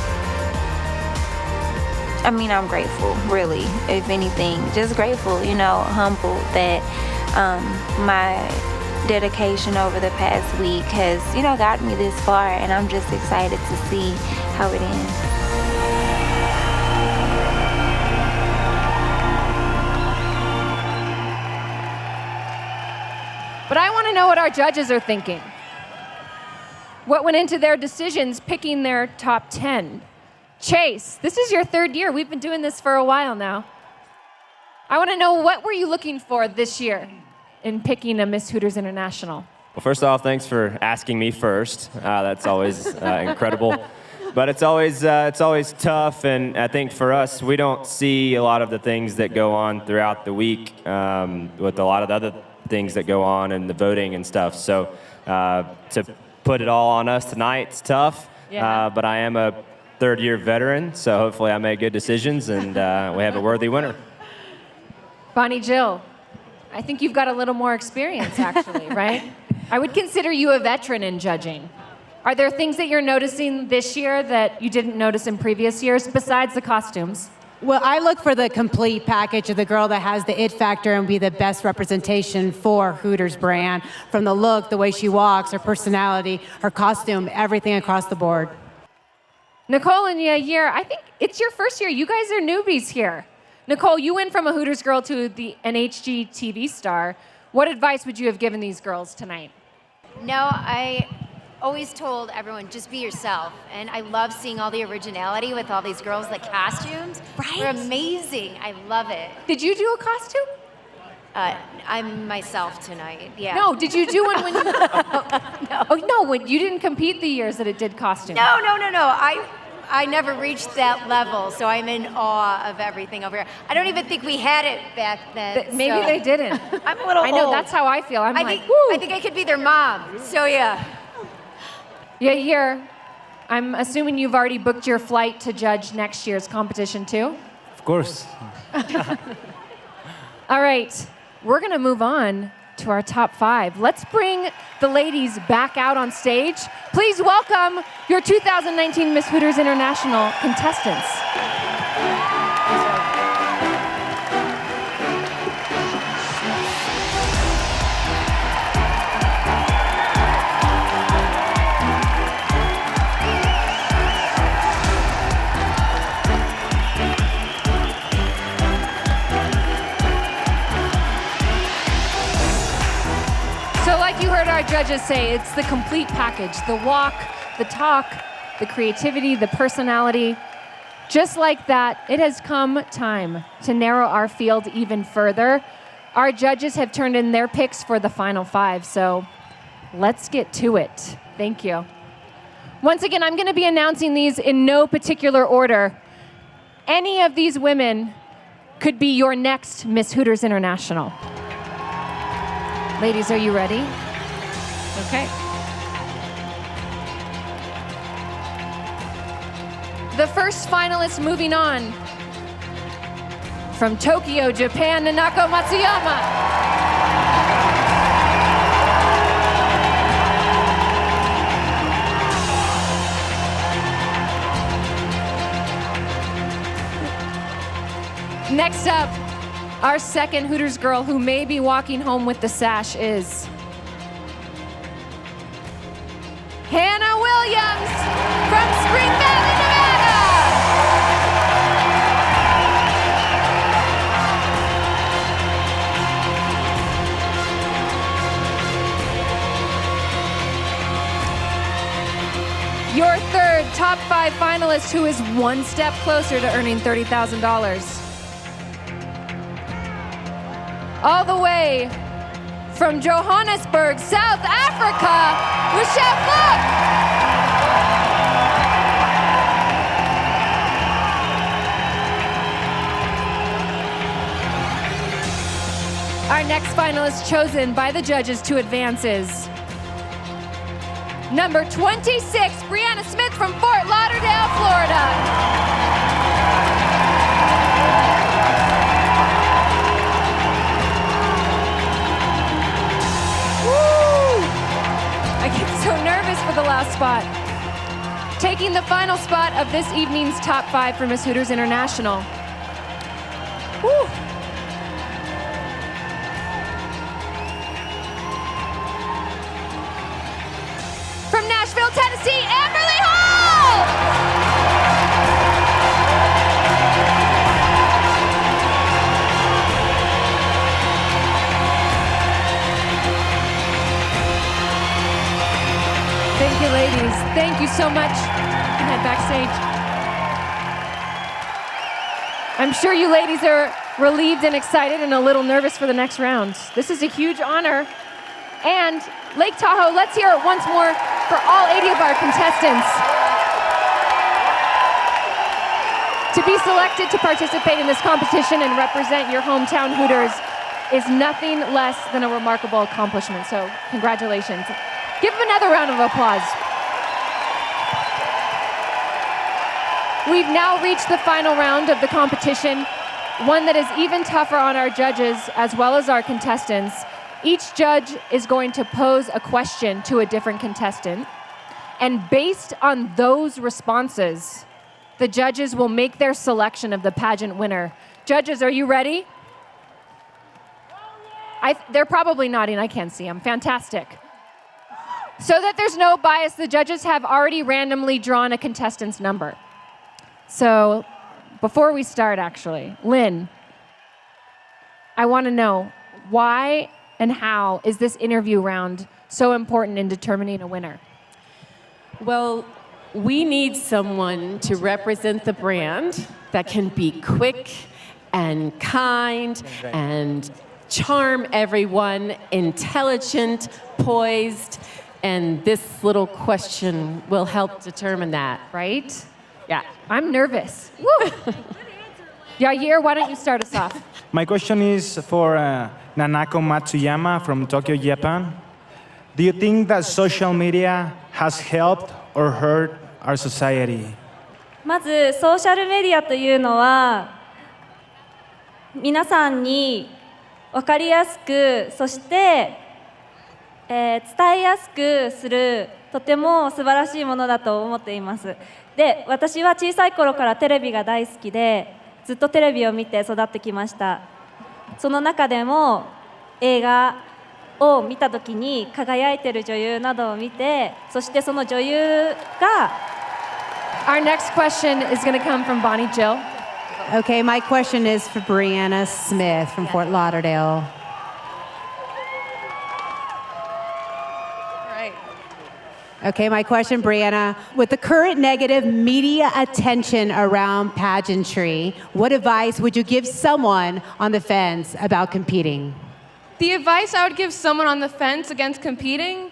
I mean, I'm grateful, really. If anything, just grateful, you know, humbled that my dedication over the past week has, you know, gotten me this far, and I'm just excited to see how it ends. But I want to know what our judges are thinking. What went into their decisions picking their top 10? Chase, this is your third year. We've been doing this for a while now. I want to know, what were you looking for this year in picking a Miss Hooters International? Well, first off, thanks for asking me first. That's always incredible. But it's always tough, and I think for us, we don't see a lot of the things that go on throughout the week with a lot of the other things that go on and the voting and stuff. So to put it all on us tonight, it's tough. Yeah. But I am a third-year veteran, so hopefully I make good decisions and we have a worthy winner. Bonnie Jill, I think you've got a little more experience, actually, right? I would consider you a veteran in judging. Are there things that you're noticing this year that you didn't notice in previous years besides the costumes? Well, I look for the complete package of the girl that has the it factor and be the best representation for Hooters brand. From the look, the way she walks, her personality, her costume, everything across the board. Nicole and Yair, I think it's your first year. You guys are newbies here. Nicole, you went from a Hooters girl to an HGTV star. What advice would you have given these girls tonight? No, I always told everyone, just be yourself. And I love seeing all the originality with all these girls. The costumes were amazing. I love it. Did you do a costume? I'm myself tonight, yeah. No, did you do one when you... No. Oh, no, when you didn't compete the years that it did costume. No. I never reached that level, so I'm in awe of everything over here. I don't even think we had it back then. Maybe they didn't. I'm a little I know, old. that's how I feel. I think I could be their mom, so yeah. Yeah, here, I'm assuming you've already booked your flight to judge next year's competition too? Of course. All right, we're gonna move on to our top 5. Let's bring the ladies back out on stage. Please welcome your 2019 Miss Hooters International contestants. So like you heard our judges say, it's the complete package. The walk, the talk, the creativity, the personality. Just like that, it has come time to narrow our field even further. Our judges have turned in their picks for the final 5, so let's get to it. Thank you. Once again, I'm gonna be announcing these in no particular order. Any of these women could be your next Miss Hooters International. Ladies, are you ready? Okay. The first finalist moving on from Tokyo, Japan, Nanako Matsuyama. Next up, our second Hooters girl who may be walking home with the sash is Hannah Williams from Spring Valley, Nevada. Your third top 5 finalist who is one step closer to earning $30,000. All the way from Johannesburg, South Africa, Michelle Cook. Our next finalist chosen by the judges to advance is number 26, Brianna Smith from Fort Lauderdale, Florida. So nervous for the last spot. Taking the final spot of this evening's top 5 for Miss Hooters International. Woo. From Nashville, Tennessee, Amberly Hall! Thank you, ladies. Thank you so much. You can head backstage. I'm sure you ladies are relieved and excited and a little nervous for the next round. This is a huge honor. And Lake Tahoe, let's hear it once more for all 80 of our contestants. To be selected to participate in this competition and represent your hometown Hooters is nothing less than a remarkable accomplishment. So congratulations. Give them another round of applause. We've now reached the final round of the competition. one that is even tougher on our judges as well as our contestants. Each judge is going to pose a question to a different contestant, and based on those responses, the judges will make their selection of the pageant winner. Judges, are you ready? They're probably nodding, I can't see them. Fantastic. So that there's no bias, the judges have already randomly drawn a contestant's number. So before we start, actually, Lynne, I want to know why and how is this interview round so important in determining a winner? Well, we need someone to represent the brand that can be quick and kind and charm everyone, intelligent, poised, and this little question will help determine that. Right? Yeah. I'm nervous. Woo! Yair, why don't you start us off? My question is for Nanako Matsuyama from Tokyo, Japan. Do you think that social media has helped or hurt our society? まずソーシャルメディアというのは皆さんに分かりやすくそして、伝えやすくするとても素晴らしいものだと思っています。で、私は小さい頃からテレビが大好きでずっとテレビを見て育ってきました。その中でも映画を見た時に輝いている女優などを見て、そしてその女優が Our next question is going to come from Bonnie Jill. Okay, my question is for Brianna Smith from Fort Lauderdale. Okay, my question, Brianna. With the current negative media attention around pageantry, what advice would you give someone on the fence about competing? The advice I would give someone on the fence against competing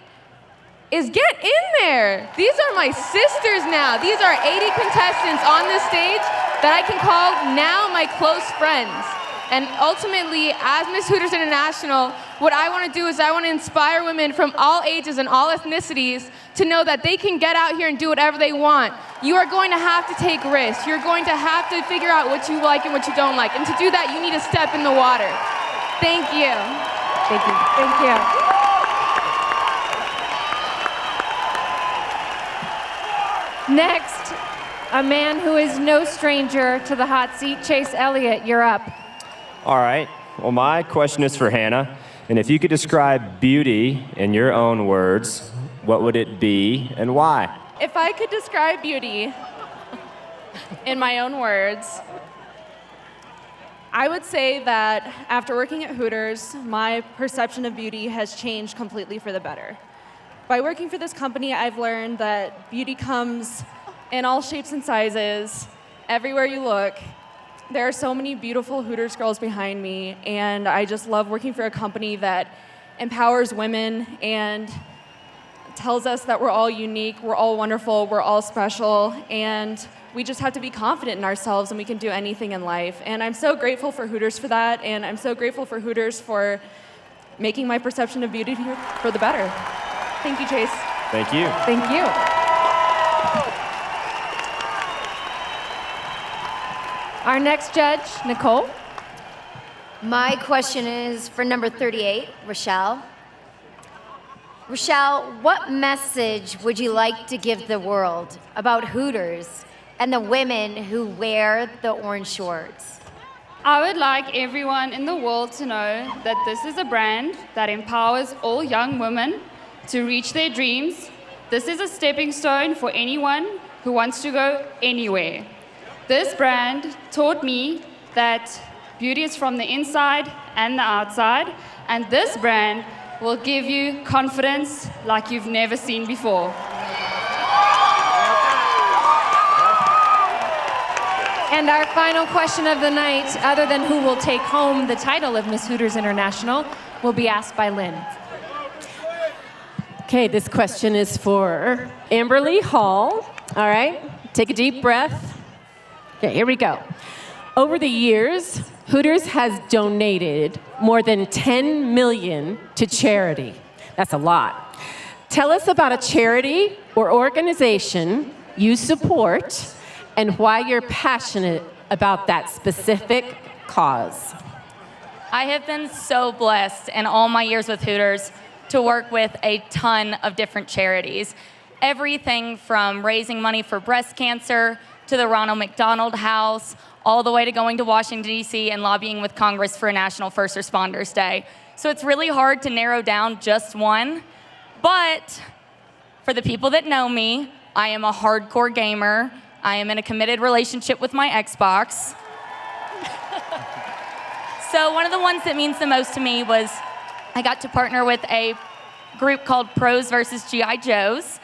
is get in there. These are my sisters now. These are 80 contestants on this stage that I can call now my close friends. And ultimately, as Miss Hooters International, what I want to do is I want to inspire women from all ages and all ethnicities to know that they can get out here and do whatever they want. You are going to have to take risks. You're going to have to figure out what you like and what you don't like. And to do that, you need to step in the water. Thank you. Thank you. Thank you. Next, a man who is no stranger to the hot seat, Chase Elliott, you're up. All right. Well, my question is for Hannah. And if you could describe beauty in your own words, what would it be and why? If I could describe beauty in my own words, I would say that after working at Hooters, my perception of beauty has changed completely for the better. By working for this company, I've learned that beauty comes in all shapes and sizes, everywhere you look. There are so many beautiful Hooters girls behind me, and I just love working for a company that empowers women and tells us that we're all unique, we're all wonderful, we're all special, and we just have to be confident in ourselves and we can do anything in life. And I'm so grateful for Hooters for that, and I'm so grateful for Hooters for making my perception of beauty for the better. Thank you, Chase. Thank you. Thank you. Our next judge, Nicole. My question is for number 38, Rochelle. Rochelle, what message would you like to give the world about Hooters and the women who wear the orange shorts? I would like everyone in the world to know that this is a brand that empowers all young women to reach their dreams. This is a stepping stone for anyone who wants to go anywhere. This brand taught me that beauty is from the inside and the outside, and this brand will give you confidence like you've never seen before. And our final question of the night, other than who will take home the title of Miss Hooters International, will be asked by Lynne. Okay, this question is for Amberly Hall. All right, take a deep breath. Okay, here we go. Over the years, Hooters has donated more than $10 million to charity. That's a lot. Tell us about a charity or organization you support and why you're passionate about that specific cause. I have been so blessed in all my years with Hooters to work with a ton of different charities. Everything from raising money for breast cancer to the Ronald McDonald House, all the way to going to Washington, D.C. and lobbying with Congress for a National First Responders Day. So it's really hard to narrow down just one. But for the people that know me, I am a hardcore gamer. I am in a committed relationship with my Xbox. So one of the ones that means the most to me was I got to partner with a group called Pros versus G.I. Joes.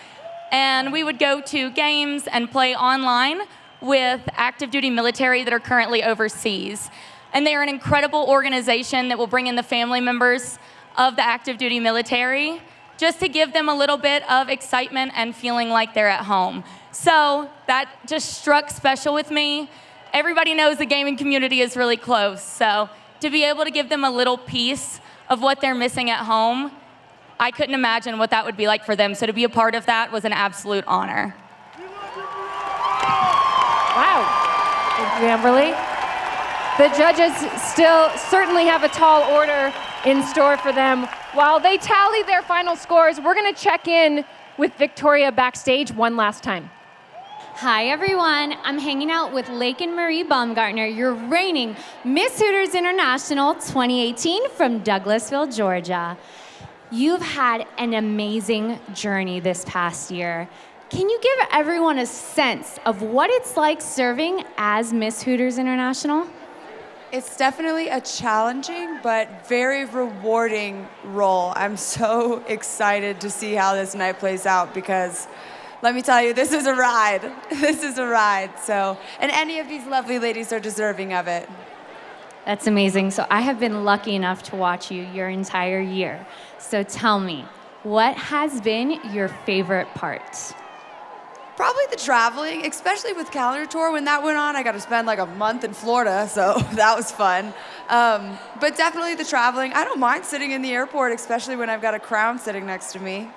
And we would go to games and play online with active duty military that are currently overseas. And they are an incredible organization that will bring in the family members of the active duty military just to give them a little bit of excitement and feeling like they're at home. So that just struck special with me. Everybody knows the gaming community is really close. So to be able to give them a little piece of what they're missing at home, I couldn't imagine what that would be like for them. So to be a part of that was an absolute honor. Wow. Thank you, Amberly. The judges still certainly have a tall order in store for them. While they tally their final scores, we're going to check in with Victoria backstage one last time. Hi, everyone. I'm hanging out with Lake and Marie Baumgartner, your reigning Miss Hooters International 2018 from Douglasville, Georgia. You've had an amazing journey this past year. Can you give everyone a sense of what it's like serving as Miss Hooters International? It's definitely a challenging but very rewarding role. I'm so excited to see how this night plays out because let me tell you, this is a ride. This is a ride. So, and any of these lovely ladies are deserving of it. That's amazing. So I have been lucky enough to watch you your entire year. So tell me, what has been your favorite part? Probably the traveling, especially with Calendar Tour. When that went on, I got to spend like a month in Florida, so that was fun. But definitely the traveling. I don't mind sitting in the airport, especially when I've got a crown sitting next to me.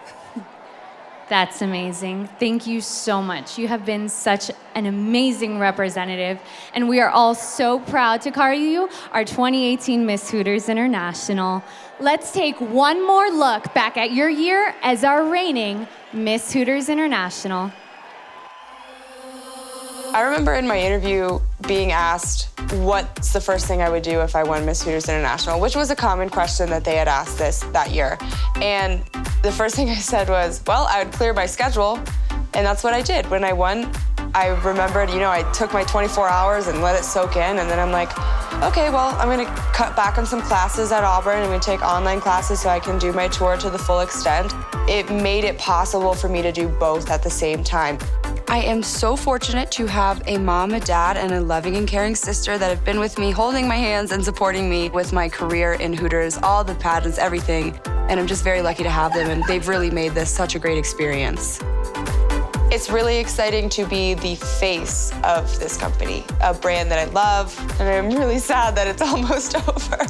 That's amazing. Thank you so much. You have been such an amazing representative, and we are all so proud to call you our 2018 Miss Hooters International. Let's take one more look back at your year as our reigning Miss Hooters International. I remember in my interview being asked what's the first thing I would do if I won Miss Hooters International, which was a common question that they had asked that year. And the first thing I said was, well, I would clear my schedule, and that's what I did. When I won, I remembered, I took my 24 hours and let it soak in, and then I'm like, okay, well, I'm gonna cut back on some classes at Auburn. I'm gonna take online classes so I can do my tour to the full extent. It made it possible for me to do both at the same time. I am so fortunate to have a mom, a dad, and a loving and caring sister that have been with me, holding my hands and supporting me with my career in Hooters, all the pageants, everything. And I'm just very lucky to have them, and they've really made this such a great experience. It's really exciting to be the face of this company, a brand that I love, and I'm really sad that it's almost over.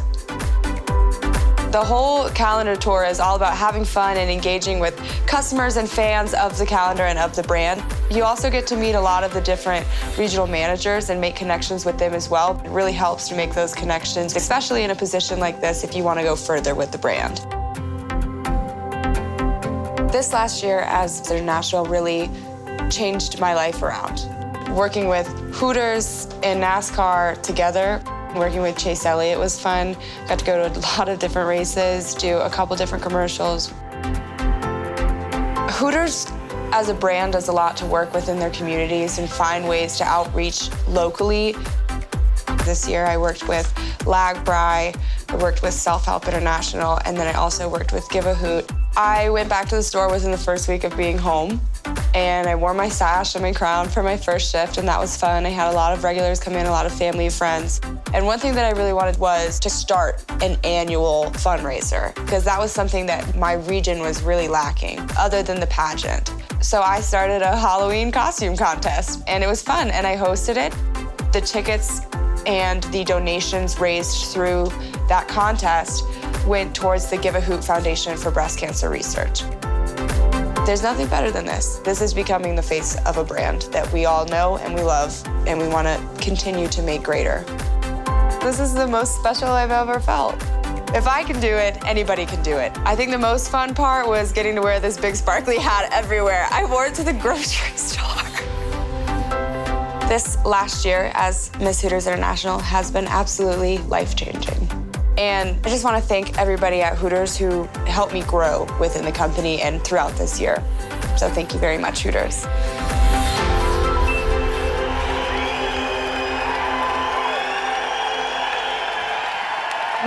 The whole calendar tour is all about having fun and engaging with customers and fans of the calendar and of the brand. You also get to meet a lot of the different regional managers and make connections with them as well. It really helps to make those connections, especially in a position like this if you want to go further with the brand. This last year as International really changed my life around. Working with Hooters and NASCAR together, working with Chase Elliott was fun. Got to go to a lot of different races, do a couple different commercials. Hooters as a brand does a lot to work within their communities and find ways to outreach locally. This year I worked with Lagbry, I worked with Self-Help International, and then I also worked with Give a Hoot. I went back to the store within the first week of being home, and I wore my sash and my crown for my first shift, and that was fun. I had a lot of regulars come in, a lot of family and friends. And one thing that I really wanted was to start an annual fundraiser, because that was something that my region was really lacking, other than the pageant. So I started a Halloween costume contest, and it was fun, and I hosted it. The tickets and the donations raised through that contest went towards the Give a Hoot Foundation for Breast Cancer Research. There's nothing better than this. This is becoming the face of a brand that we all know and we love, and we want to continue to make greater. This is the most special I've ever felt. If I can do it, anybody can do it. I think the most fun part was getting to wear this big sparkly hat everywhere. I wore it to the grocery store. This last year as Miss Hooters International has been absolutely life-changing. And I just want to thank everybody at Hooters who helped me grow within the company and throughout this year. So thank you very much, Hooters.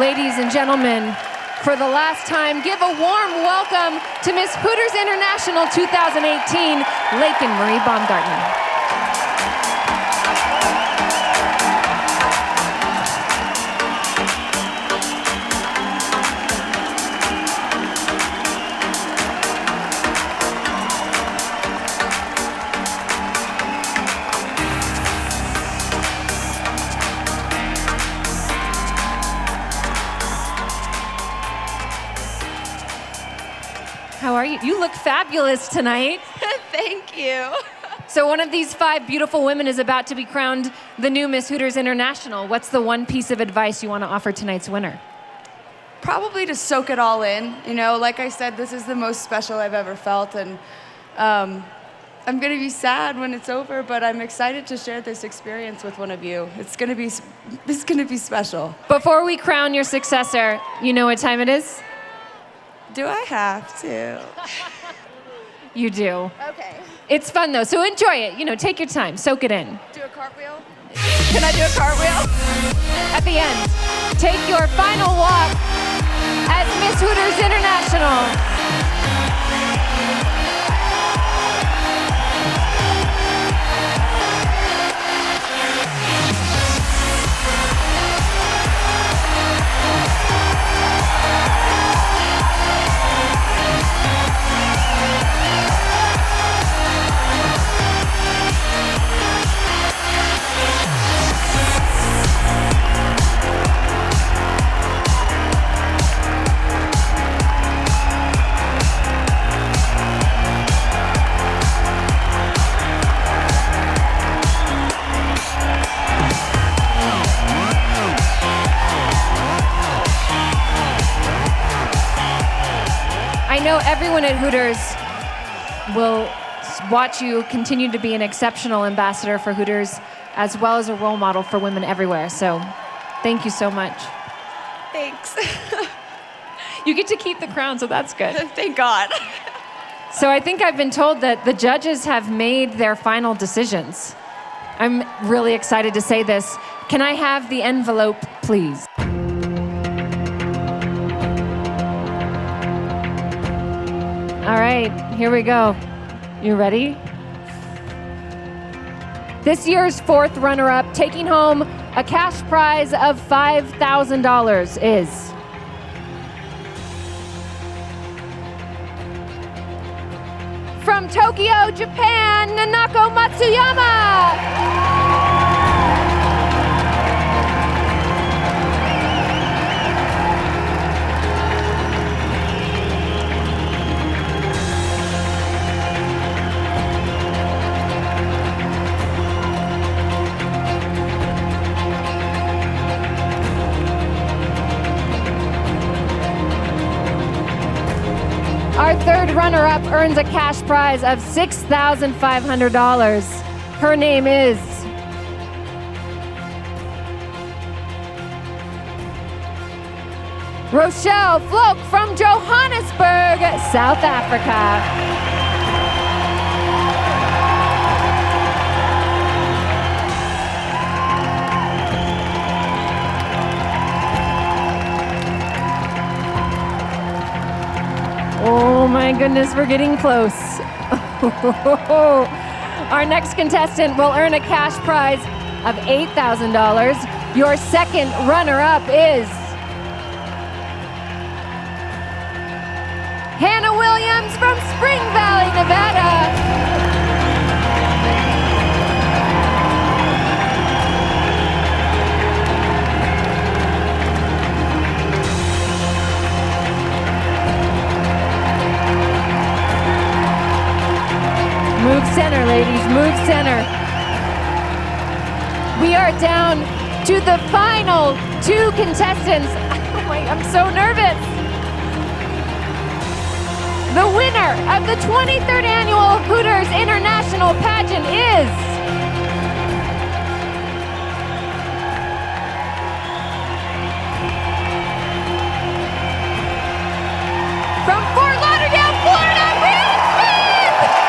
Ladies and gentlemen, for the last time, give a warm welcome to Miss Hooters International 2018, Lake and Marie Baumgartner. How are you? You look fabulous tonight. Thank you. So one of these 5 beautiful women is about to be crowned the new Miss Hooters International. What's the one piece of advice you want to offer tonight's winner? Probably to soak it all in. You know, like I said, this is the most special I've ever felt, and I'm gonna be sad when it's over, but I'm excited to share this experience with one of you. It's gonna be special. Before we crown your successor, you know what time it is? Do I have to? You do. Okay. It's fun though, so enjoy it. You know, take your time, soak it in. Do a cartwheel? Can I do a cartwheel? At the end, take your final walk as Miss Hooters International. I know everyone at Hooters will watch you continue to be an exceptional ambassador for Hooters, as well as a role model for women everywhere. So thank you so much. Thanks. You get to keep the crown, so that's good. Thank God. So I think I've been told that the judges have made their final decisions. I'm really excited to say this. Can I have the envelope, please? All right, here we go. You ready? This year's 4th runner-up, taking home a cash prize of $5,000 is... from Tokyo, Japan, Nanako Matsuyama! Our 3rd runner-up earns a cash prize of $6,500. Her name is Rochelle Floke from Johannesburg, South Africa. Oh my goodness, we're getting close. Our next contestant will earn a cash prize of $8,000. Your 2nd runner-up is Hannah Williams from Spring Valley, Nevada. Move center, ladies, move center. We are down to the final two contestants. Oh my, I'm so nervous. The winner of the 23rd annual Hooters International Pageant is from Fort Lauderdale, Florida, Brianna Smith!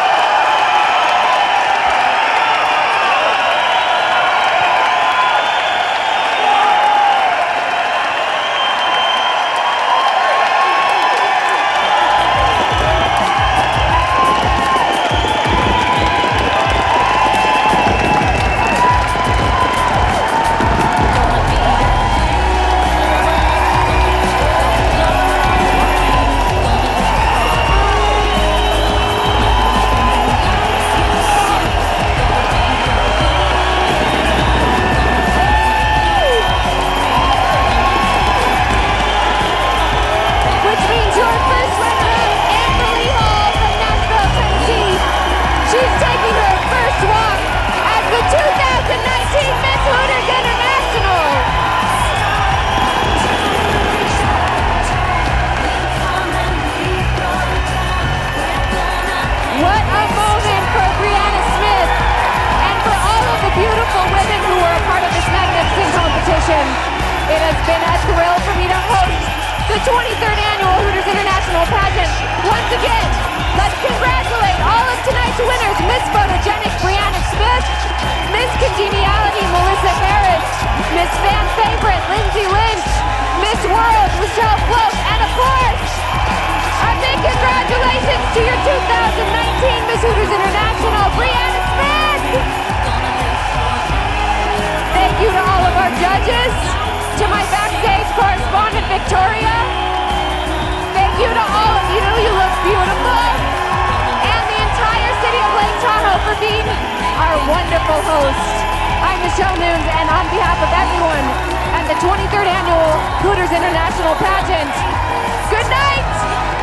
It has been a thrill for me to host the 23rd annual Hooters International Pageant. Once again, let's congratulate all of tonight's winners: Miss Photogenic Brianna Smith, Miss Congeniality Melissa Harris, Miss Fan Favorite Lindsay Lynch, Miss World Michelle Float, and of course, a big congratulations to your 2019 Miss Hooters International, Brianna Smith! Thank you to all of our judges, to my backstage correspondent Victoria. Thank you to all of you, you look beautiful. And the entire city of Lake Tahoe for being our wonderful host. I'm Michelle Nunes, and on behalf of everyone at the 23rd annual Hooters International Pageant, good night!